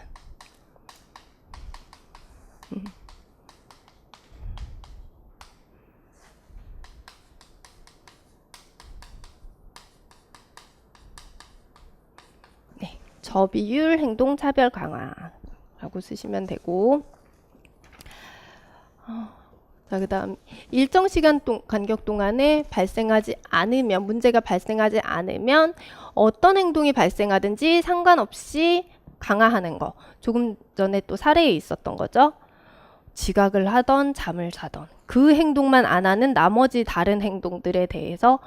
Speaker 1: 네, 저비율 행동 차별 강화라고 쓰시면 되고, 자, 그 다음 일정 시간 간격 동안에 문제가 발생하지 않으면 어떤 행동이 발생하든지 상관없이 강화하는 거. 조금 전에 또 사례에 있었던 거죠. 지각을 하던 잠을 자던 그 행동만 안 하는 나머지 다른 행동들에 대해서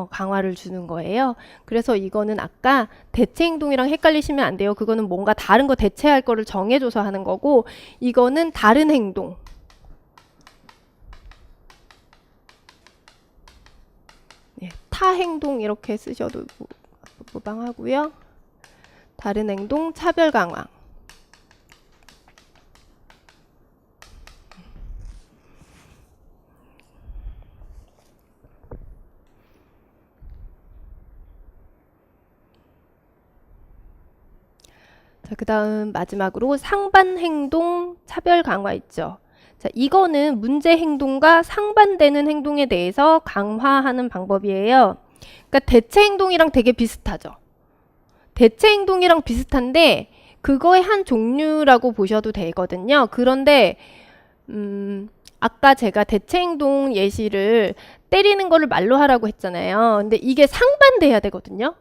Speaker 1: 강화를 주는 거예요. 그래서 이거는 아까 대체 행동이랑 헷갈리시면 안 돼요. 그거는 뭔가 다른 거 대체할 거를 정해줘서 하는 거고, 이거는 다른 행동. 네, 타 행동 이렇게 쓰셔도 무방하고요. 다른 행동, 차별 강화. 자, 그 다음 마지막으로 상반 행동 차별 강화 있죠. 자, 이거는 문제 행동과 상반되는 행동에 대해서 강화하는 방법이에요. 그러니까 대체 행동이랑 되게 비슷하죠. 대체 행동이랑 비슷한데 그거의 한 종류라고 보셔도 되거든요. 그런데 아까 제가 대체 행동 예시를 때리는 거를 말로 하라고 했잖아요. 근데 이게 상반돼야 되거든요.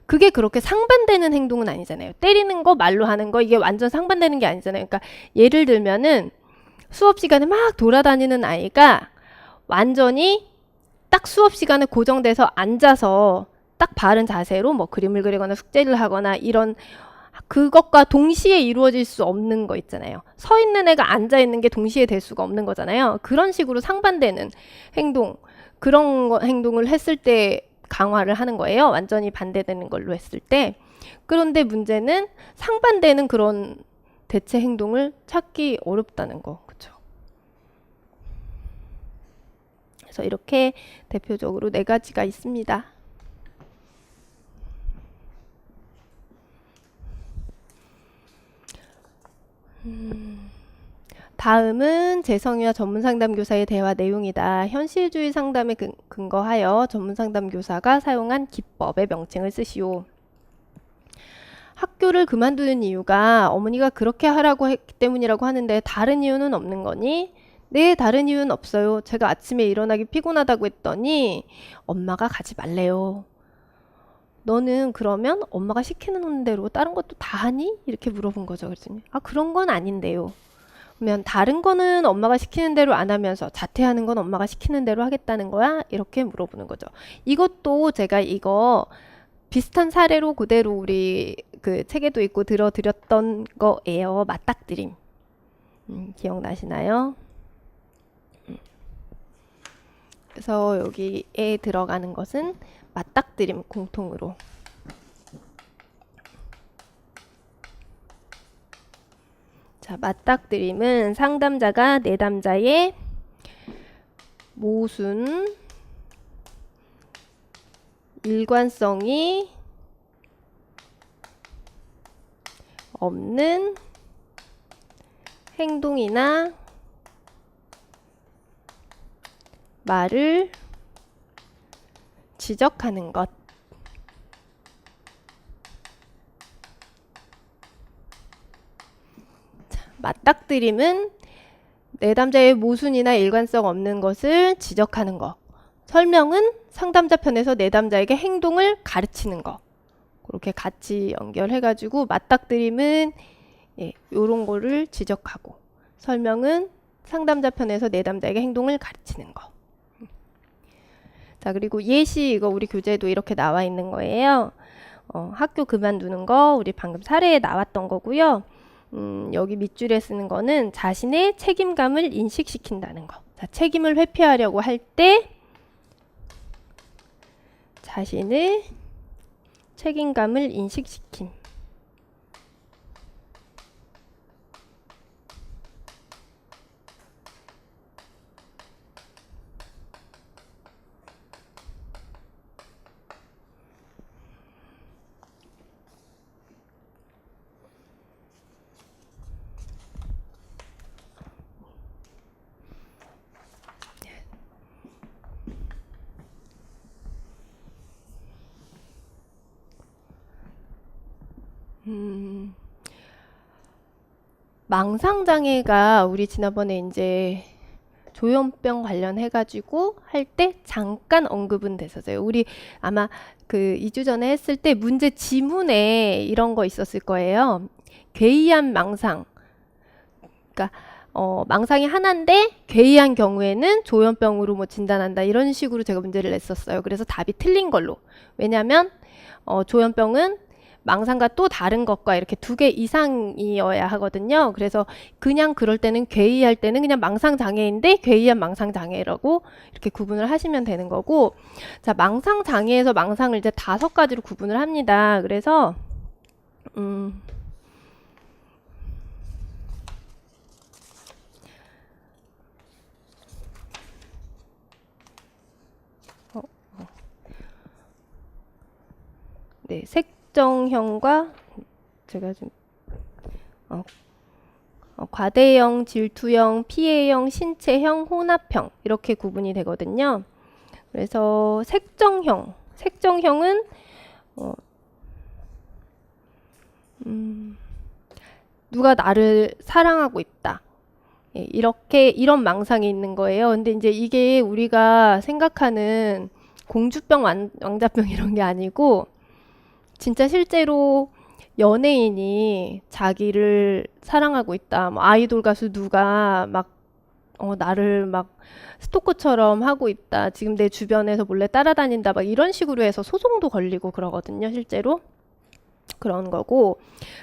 Speaker 1: 그게 그렇게 상반되는 행동은 아니잖아요. 때리는 거, 말로 하는 거, 이게 완전 상반되는 게 아니잖아요. 그러니까 예를 들면은 수업 시간에 막 돌아다니는 아이가 완전히 딱 수업 시간에 고정돼서 앉아서 딱 바른 자세로 뭐 그림을 그리거나 숙제를 하거나 이런 그것과 동시에 이루어질 수 없는 거 있잖아요. 서 있는 애가 앉아 있는 게 동시에 될 수가 없는 거잖아요. 그런 식으로 상반되는 행동, 그런 행동을 했을 때 강화를 하는 거예요. 완전히 반대되는 걸로 했을 때. 그런데 문제는 상반되는 그런 대체 행동을 찾기 어렵다는 거. 그렇죠? 그래서 이렇게 대표적으로 4가지가 있습니다. 다음은 재성이와 전문상담교사의 대화 내용이다. 현실주의 상담에 근거하여 전문상담교사가 사용한 기법의 명칭을 쓰시오. 학교를 그만두는 이유가 어머니가 그렇게 하라고 했기 때문이라고 하는데 다른 이유는 없는 거니? 네, 다른 이유는 없어요. 제가 아침에 일어나기 피곤하다고 했더니 엄마가 가지 말래요. 너는 그러면 엄마가 시키는 대로 다른 것도 다 하니? 이렇게 물어본 거죠. 그랬더니 아, 그런 건 아닌데요. 그러면 다른 거는 엄마가 시키는 대로 안 하면서 자퇴하는 건 엄마가 시키는 대로 하겠다는 거야? 이렇게 물어보는 거죠. 이것도 제가 이거 비슷한 사례로 그대로 우리 그 책에도 있고 들어드렸던 거예요. 맞닥뜨림. 기억나시나요? 그래서 여기에 들어가는 것은 맞닥뜨림 공통으로. 자, 맞닥뜨림은 상담자가 내담자의 모순, 일관성이 없는 행동이나 말을 지적하는 것. 맞닥뜨림은 내담자의 모순이나 일관성 없는 것을 지적하는 것. 설명은 상담자 편에서 내담자에게 행동을 가르치는 것. 그렇게 같이 연결해가지고 맞닥뜨림은 요런 거를 지적하고, 설명은 상담자 편에서 내담자에게 행동을 가르치는 거. 자, 그리고 예시 이거 우리 교재에도 이렇게 나와 있는 거예요. 학교 그만두는 거 우리 방금 사례에 나왔던 거고요. 여기 밑줄에 쓰는 거는 자신의 책임감을 인식시킨다는 거. 자, 책임을 회피하려고 할 때 자신의 책임감을 인식시킴. 망상장애가 우리 지난번에 이제 조현병 관련해가지고 할 때 잠깐 언급은 됐었어요. 우리 아마 그 2주 전에 했을 때 문제 지문에 이런 거 있었을 거예요. 괴이한 망상. 그러니까 망상이 하나인데 괴이한 경우에는 조현병으로 뭐 진단한다 이런 식으로 제가 문제를 냈었어요. 그래서 답이 틀린 걸로. 왜냐하면 조현병은 망상과 또 다른 것과 이렇게 두 개 이상이어야 하거든요. 그래서 그냥 그럴 때는 괴이할 때는 그냥 망상장애인데 괴이한 망상장애라고 이렇게 구분을 하시면 되는 거고, 자, 망상장애에서 망상을 이제 5가지로 구분을 합니다. 그래서 네, 색정형과 제가 좀 과대형, 질투형, 피해형, 신체형, 혼합형 이렇게 구분이 되거든요. 그래서 색정형은 누가 나를 사랑하고 있다. 예, 이런 망상이 있는 거예요. 근데 이제 이게 우리가 생각하는 공주병, 왕자병 이런 게 아니고 진짜 실제로 연예인이 자기를 사랑하고 있다. 뭐 아이돌 가수 누가 막 나를 막 스토커처럼 하고 있다. 지금 내 주변에서 몰래 따라다닌다. 막 이런 식으로 해서 소송도 걸리고 그러거든요. 실제로. 그런 거고,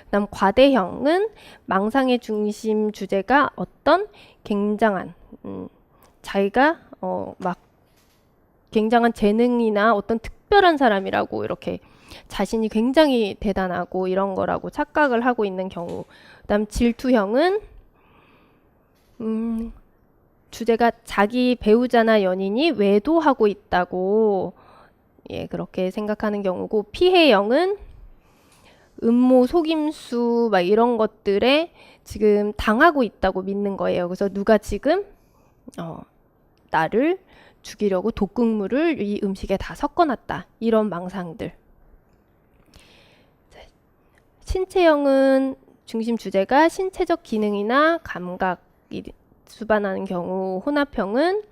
Speaker 1: 그다음 과대형은 망상의 중심 주제가 어떤 굉장한 자기가 막 굉장한 재능이나 어떤 특별한 사람이라고 이렇게 자신이 굉장히 대단하고 이런 거라고 착각을 하고 있는 경우. 그다음 질투형은 주제가 자기 배우자나 연인이 외도하고 있다고 그렇게 생각하는 경우고, 피해형은 음모, 속임수 막 이런 것들에 지금 당하고 있다고 믿는 거예요. 그래서 누가 지금 나를 죽이려고 독극물을 이 음식에 다 섞어놨다. 이런 망상들. 신체형은 중심 주제가 신체적 기능이나 감각이 수반하는 경우, 혼합형은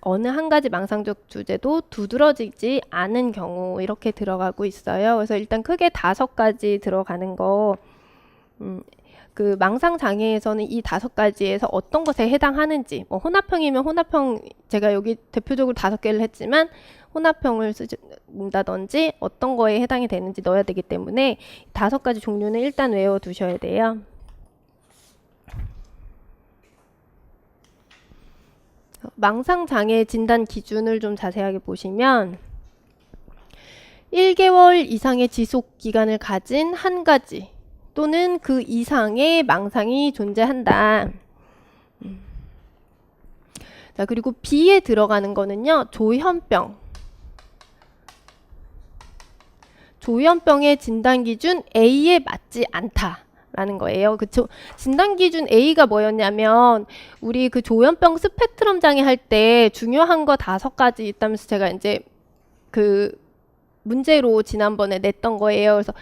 Speaker 1: 어느 한 가지 망상적 주제도 두드러지지 않은 경우 이렇게 들어가고 있어요. 그래서 일단 크게 5가지 들어가는 거, 그 망상 장애에서는 이 5가지에서 어떤 것에 해당하는지, 뭐 혼합형이면 혼합형, 제가 여기 대표적으로 5개를 했지만 혼합형을 쓴다든지 어떤 거에 해당이 되는지 넣어야 되기 때문에 5가지 종류는 일단 외워 두셔야 돼요. 망상장애 진단 기준을 좀 자세하게 보시면 1개월 이상의 지속 기간을 가진 한 가지 또는 그 이상의 망상이 존재한다. 자, 그리고 B에 들어가는 거는요, 조현병. 조현병의 진단 기준 A에 맞지 않다. 라는 거예요. 그쵸? 진단 기준 A가 뭐였냐면 우리 그 조현병 스펙트럼 장애 할 때 중요한 거 5가지 있다면서 제가 이제 그 문제로 지난번에 냈던 거예요. 그래서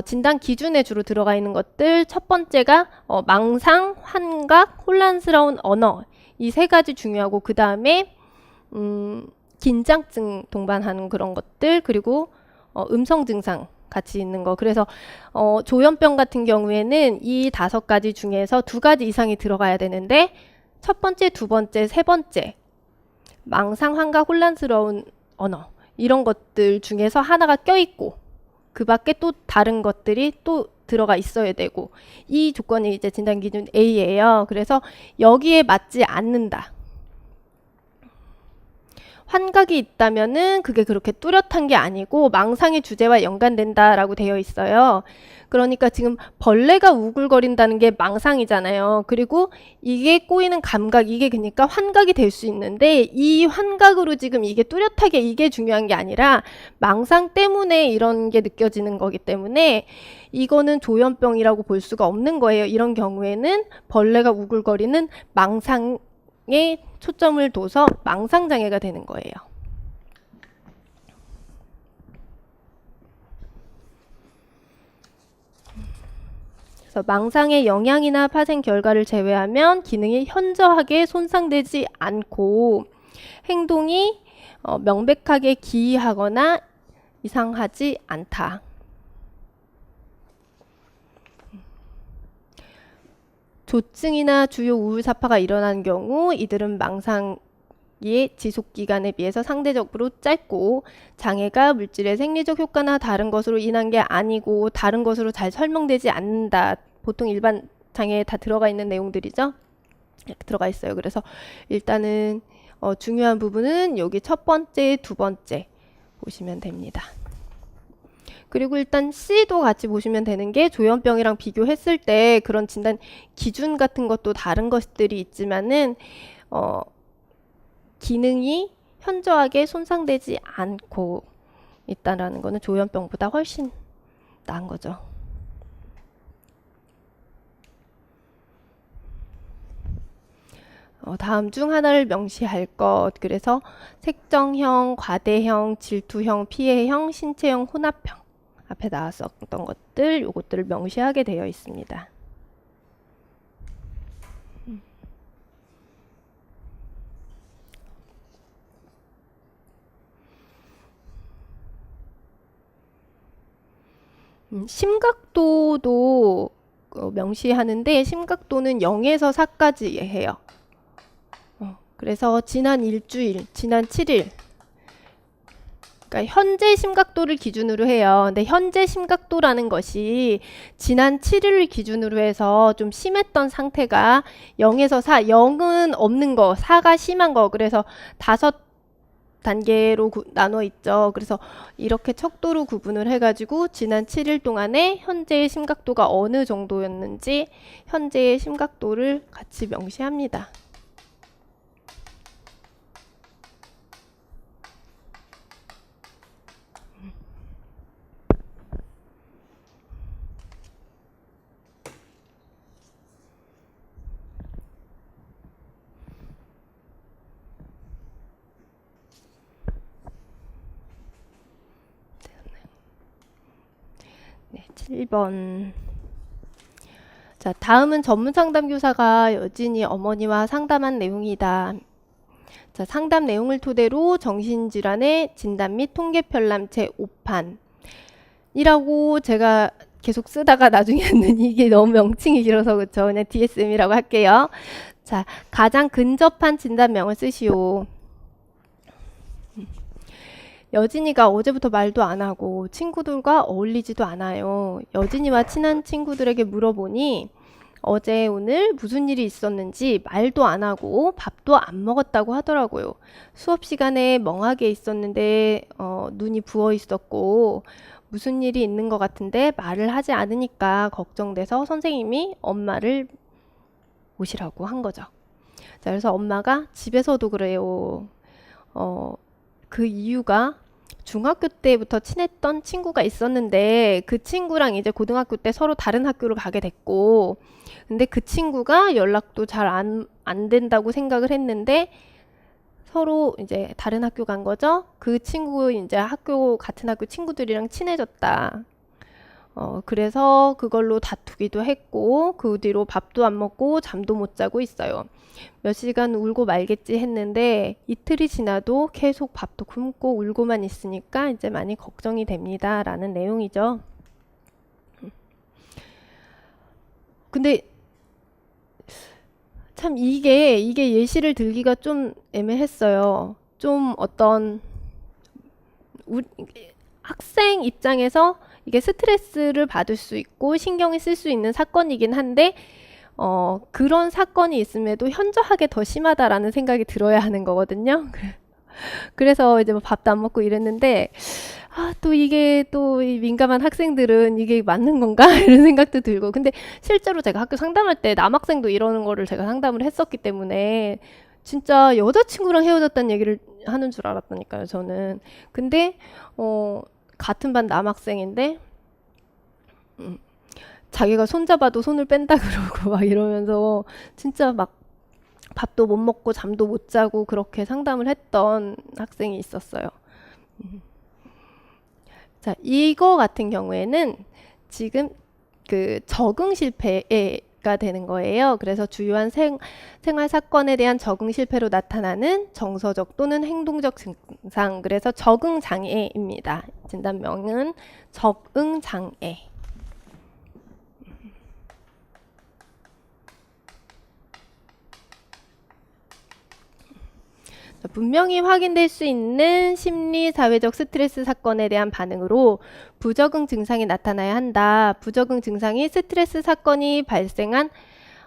Speaker 1: 진단 기준에 주로 들어가 있는 것들, 첫 번째가 망상, 환각, 혼란스러운 언어, 이 3가지 중요하고, 그 다음에 긴장증 동반하는 그런 것들, 그리고 음성 증상 같이 있는 거. 그래서 조현병 같은 경우에는 이 5가지 중에서 2가지 이상이 들어가야 되는데, 첫 번째, 두 번째, 세 번째 망상, 환각, 혼란스러운 언어, 이런 것들 중에서 하나가 껴있고 그 밖에 또 다른 것들이 또 들어가 있어야 되고, 이 조건이 이제 진단 기준 A예요. 그래서 여기에 맞지 않는다. 환각이 있다면은 그게 그렇게 뚜렷한 게 아니고 망상의 주제와 연관된다라고 되어 있어요. 그러니까 지금 벌레가 우글거린다는 게 망상이잖아요. 그리고 이게 꼬이는 감각, 이게 그러니까 환각이 될 수 있는데, 이 환각으로 지금 이게 뚜렷하게 이게 중요한 게 아니라 망상 때문에 이런 게 느껴지는 거기 때문에 이거는 조현병이라고 볼 수가 없는 거예요. 이런 경우에는 벌레가 우글거리는 망상에 초점을 둬서 망상장애가 되는 거예요. 그래서 망상의 영향이나 파생 결과를 제외하면 기능이 현저하게 손상되지 않고 행동이 명백하게 기이하거나 이상하지 않다. 조증이나 주요 우울사파가 일어나는 경우 이들은 망상의 지속기간에 비해서 상대적으로 짧고 장애가 물질의 생리적 효과나 다른 것으로 인한 게 아니고 다른 것으로 잘 설명되지 않는다. 보통 일반 장애에 다 들어가 있는 내용들이죠. 이렇게 들어가 있어요. 그래서 일단은 중요한 부분은 여기 첫 번째, 두 번째 보시면 됩니다. 그리고 일단 C도 같이 보시면 되는 게 조현병이랑 비교했을 때 그런 진단 기준 같은 것도 다른 것들이 있지만은 기능이 현저하게 손상되지 않고 있다라는 거는 조현병보다 훨씬 나은 거죠. 다음 중 하나를 명시할 것. 그래서 색정형, 과대형, 질투형, 피해형, 신체형, 혼합형. 앞에 나왔었던 것들, 요것들을 명시하게 되어 있습니다. 심각도도 명시하는데 심각도는 0에서 4까지 해요. 그래서 지난 일주일, 지난 7일 그러니까 현재 심각도를 기준으로 해요. 근데 현재 심각도라는 것이 지난 7일을 기준으로 해서 좀 심했던 상태가 0에서 4, 0은 없는 거, 4가 심한 거. 그래서 5단계로 나눠 있죠. 그래서 이렇게 척도로 구분을 해가지고 지난 7일 동안에 현재의 심각도가 어느 정도였는지 현재의 심각도를 같이 명시합니다. 네, 7번. 자, 다음은 전문 상담교사가 여진이 어머니와 상담한 내용이다. 자, 상담 내용을 토대로 정신질환의 진단 및 통계편람 제5판이라고 제가 계속 쓰다가 나중에는 이게 너무 명칭이 길어서 그쵸. 그냥 DSM이라고 할게요. 자, 가장 근접한 진단명을 쓰시오. 여진이가 어제부터 말도 안 하고 친구들과 어울리지도 않아요. 여진이와 친한 친구들에게 물어보니 어제 오늘 무슨 일이 있었는지 말도 안 하고 밥도 안 먹었다고 하더라고요. 수업 시간에 멍하게 있었는데 눈이 부어 있었고 무슨 일이 있는 것 같은데 말을 하지 않으니까 걱정돼서 선생님이 엄마를 오시라고 한 거죠. 자, 그래서 엄마가 집에서도 그래요. 그 이유가 중학교 때부터 친했던 친구가 있었는데 그 친구랑 이제 고등학교 때 서로 다른 학교를 가게 됐고 근데 그 친구가 연락도 잘 안 된다고 생각을 했는데 서로 이제 다른 학교 간 거죠. 그 친구 이제 같은 학교 친구들이랑 친해졌다. 그래서 그걸로 다투기도 했고 그 뒤로 밥도 안 먹고 잠도 못 자고 있어요. 몇 시간 울고 말겠지 했는데 이틀이 지나도 계속 밥도 굶고 울고만 있으니까 이제 많이 걱정이 됩니다. 라는 내용이죠. 근데 참 이게 예시를 들기가 좀 애매했어요. 좀 어떤 학생 입장에서 이게 스트레스를 받을 수 있고 신경이 쓸 수 있는 사건이긴 한데 그런 사건이 있음에도 현저하게 더 심하다라는 생각이 들어야 하는 거거든요. 그래서 이제 뭐 밥도 안 먹고 이랬는데 또 이게 또 이 민감한 학생들은 이게 맞는 건가 이런 생각도 들고 근데 실제로 제가 학교 상담할 때 남학생도 이러는 거를 제가 상담을 했었기 때문에 진짜 여자친구랑 헤어졌다는 얘기를 하는 줄 알았다니까요, 저는. 근데 같은 반 남학생인데 자기가 손잡아도 손을 뺀다 그러고 막 이러면서 진짜 막 밥도 못 먹고 잠도 못 자고 그렇게 상담을 했던 학생이 있었어요. 자, 이거 같은 경우에는 지금 그 적응 실패가 되는 거예요. 그래서 주요한 생활 사건에 대한 적응 실패로 나타나는 정서적 또는 행동적 증상. 그래서 적응 장애입니다. 진단명은 적응 장애. 분명히 확인될 수 있는 심리, 사회적 스트레스 사건에 대한 반응으로 부적응 증상이 나타나야 한다. 부적응 증상이 스트레스 사건이 발생한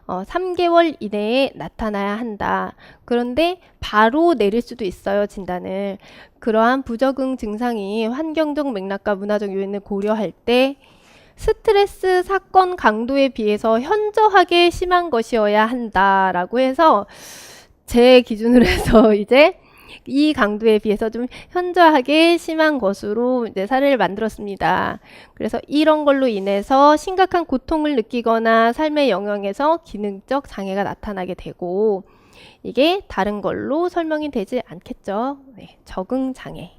Speaker 1: 3개월 이내에 나타나야 한다. 그런데 바로 내릴 수도 있어요, 진단을. 그러한 부적응 증상이 환경적 맥락과 문화적 요인을 고려할 때 스트레스 사건 강도에 비해서 현저하게 심한 것이어야 한다라고 해서 제 기준으로 해서 이제 이 강도에 비해서 좀 현저하게 심한 것으로 이제 사례를 만들었습니다. 그래서 이런 걸로 인해서 심각한 고통을 느끼거나 삶의 영역에서 기능적 장애가 나타나게 되고 이게 다른 걸로 설명이 되지 않겠죠. 네, 적응 장애.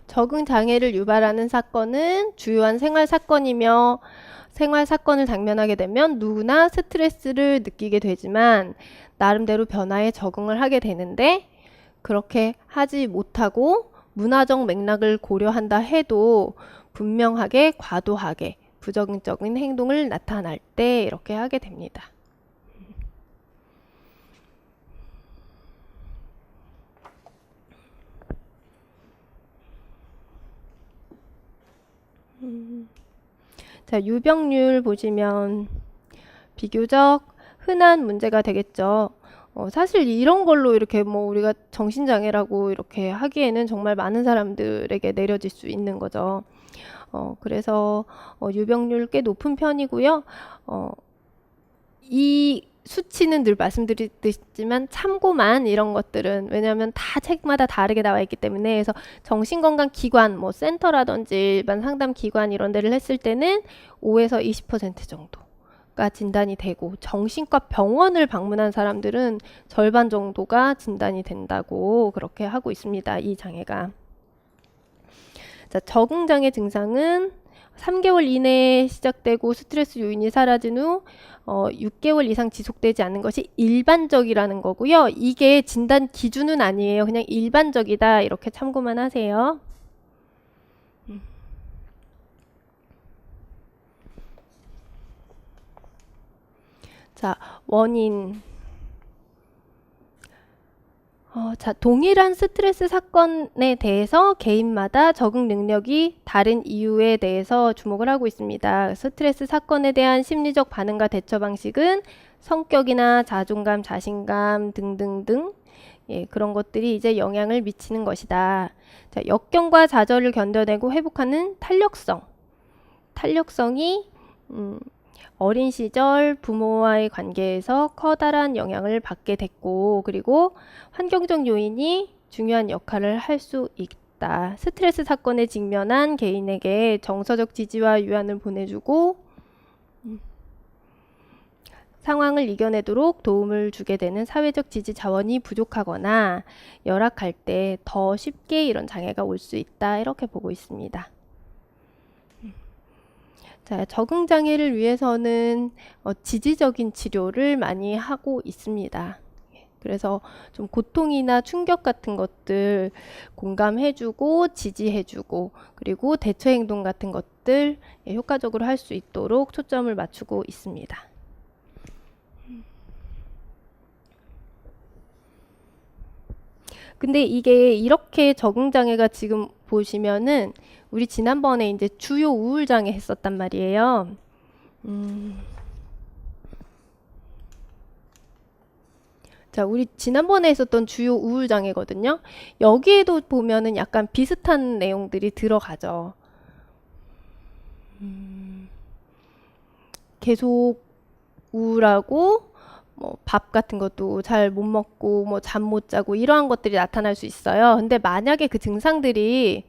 Speaker 1: 적응 장애를 유발하는 사건은 주요한 생활 사건이며 생활 사건을 당면하게 되면 누구나 스트레스를 느끼게 되지만 나름대로 변화에 적응을 하게 되는데 그렇게 하지 못하고 문화적 맥락을 고려한다 해도 분명하게 과도하게 부적응적인 행동을 나타날 때 이렇게 하게 됩니다. 자, 유병률 보시면 비교적 흔한 문제가 되겠죠. 사실 이런 걸로 이렇게 뭐 우리가 정신장애라고 이렇게 하기에는 정말 많은 사람들에게 내려질 수 있는 거죠. 그래서 유병률 꽤 높은 편이고요. 이 수치는 늘 말씀드렸지만 참고만 이런 것들은 왜냐하면 다 책마다 다르게 나와 있기 때문에 그래서 정신건강기관 뭐 센터라든지 일반 상담기관 이런 데를 했을 때는 5에서 20% 정도가 진단이 되고 정신과 병원을 방문한 사람들은 절반 정도가 진단이 된다고 그렇게 하고 있습니다. 이 장애가. 자, 적응장애 증상은 3개월 이내에 시작되고 스트레스 요인이 사라진 후 6개월 이상 지속되지 않는 것이 일반적이라는 거고요. 이게 진단 기준은 아니에요. 그냥 일반적이다 이렇게 참고만 하세요. 자, 원인. 자, 동일한 스트레스 사건에 대해서 개인마다 적응 능력이 다른 이유에 대해서 주목을 하고 있습니다. 스트레스 사건에 대한 심리적 반응과 대처 방식은 성격이나 자존감, 자신감 등등등 예, 그런 것들이 이제 영향을 미치는 것이다. 자, 역경과 좌절을 견뎌내고 회복하는 탄력성. 탄력성이 어린 시절 부모와의 관계에서 커다란 영향을 받게 됐고 그리고 환경적 요인이 중요한 역할을 할 수 있다. 스트레스 사건에 직면한 개인에게 정서적 지지와 위안을 보내주고 상황을 이겨내도록 도움을 주게 되는 사회적 지지 자원이 부족하거나 열악할 때 더 쉽게 이런 장애가 올 수 있다. 이렇게 보고 있습니다. 자, 적응 장애를 위해서는 지지적인 치료를 많이 하고 있습니다. 그래서 좀 고통이나 충격 같은 것들 공감해주고 지지해주고 그리고 대처 행동 같은 것들 효과적으로 할 수 있도록 초점을 맞추고 있습니다. 근데 이게 이렇게 적응 장애가 지금 보시면은 우리 지난번에 이제 주요 우울 장애 했었단 말이에요. 자, 우리 지난번에 했었던 주요 우울 장애거든요. 여기에도 보면은 약간 비슷한 내용들이 들어가죠. 계속 우울하고 뭐 밥 같은 것도 잘 못 먹고 뭐 잠 못 자고 이러한 것들이 나타날 수 있어요. 근데 만약에 그 증상들이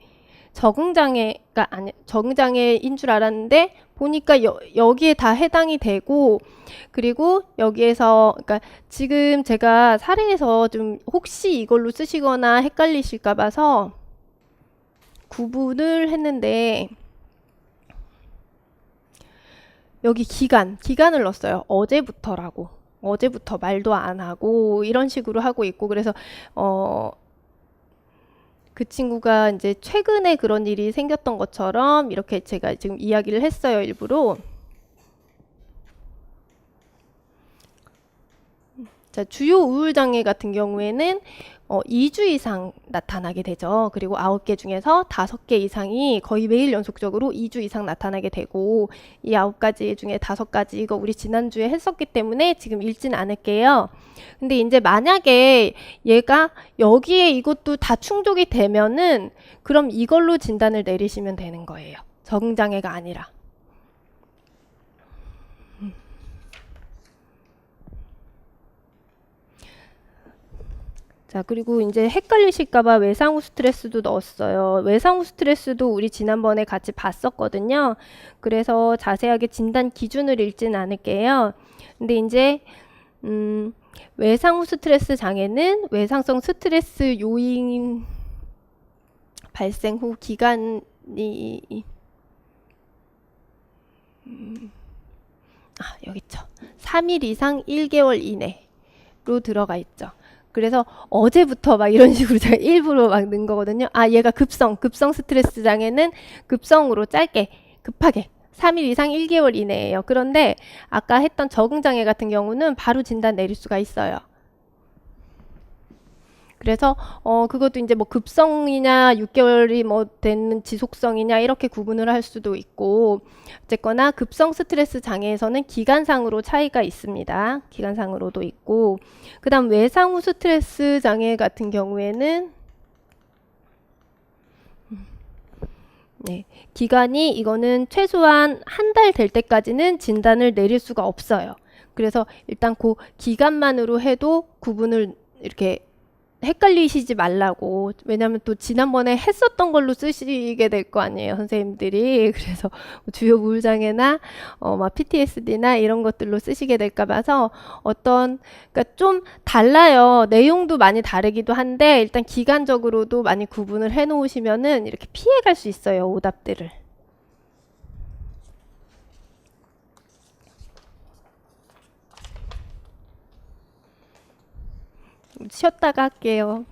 Speaker 1: 적응장애가 아니 적응장애인 줄 알았는데 보니까 여기에 다 해당이 되고 그리고 여기에서 그러니까 지금 제가 사례에서 좀 혹시 이걸로 쓰시거나 헷갈리실까 봐서 구분을 했는데 여기 기간을 넣었어요. 어제부터라고. 어제부터 말도 안 하고 이런 식으로 하고 있고 그래서 그 친구가 이제 최근에 그런 일이 생겼던 것처럼 이렇게 제가 지금 이야기를 했어요, 일부러. 자, 주요 우울장애 같은 경우에는 2주 이상 나타나게 되죠. 그리고 9개 중에서 5개 이상이 거의 매일 연속적으로 2주 이상 나타나게 되고 이 9가지 중에 5가지 이거 우리 지난주에 했었기 때문에 지금 읽진 않을게요. 근데 이제 만약에 얘가 여기에 이것도 다 충족이 되면은 그럼 이걸로 진단을 내리시면 되는 거예요. 적응장애가 아니라. 자, 그리고 이제 헷갈리실까봐 외상후 스트레스도 넣었어요. 외상후 스트레스도 우리 지난번에 같이 봤었거든요. 그래서 자세하게 진단 기준을 읽지는 않을게요. 근데 이제, 외상후 스트레스 장애는 외상성 스트레스 요인 발생 후 기간이, 여기 있죠. 3일 이상 1개월 이내로 들어가 있죠. 그래서 어제부터 막 이런 식으로 제가 일부러 막 넣은 거거든요. 얘가 급성 스트레스 장애는 급성으로 짧게, 급하게 3일 이상 1개월 이내예요. 그런데 아까 했던 적응장애 같은 경우는 바로 진단 내릴 수가 있어요. 그래서 그것도 이제 뭐 급성이냐 6개월이 뭐 되는 지속성이냐 이렇게 구분을 할 수도 있고 어쨌거나 급성 스트레스 장애에서는 기간상으로 차이가 있습니다. 기간상으로도 있고 그다음 외상후 스트레스 장애 같은 경우에는 네, 기간이 이거는 최소한 한 달 될 때까지는 진단을 내릴 수가 없어요. 그래서 일단 그 기간만으로 해도 구분을 이렇게 헷갈리시지 말라고. 왜냐면 또 지난번에 했었던 걸로 쓰시게 될 거 아니에요, 선생님들이. 그래서 주요 우울장애나 막 PTSD나 이런 것들로 쓰시게 될까 봐서 그러니까 좀 달라요. 내용도 많이 다르기도 한데 일단 기간적으로도 많이 구분을 해 놓으시면은 이렇게 피해 갈 수 있어요, 오답들을. 쉬었다가 할게요.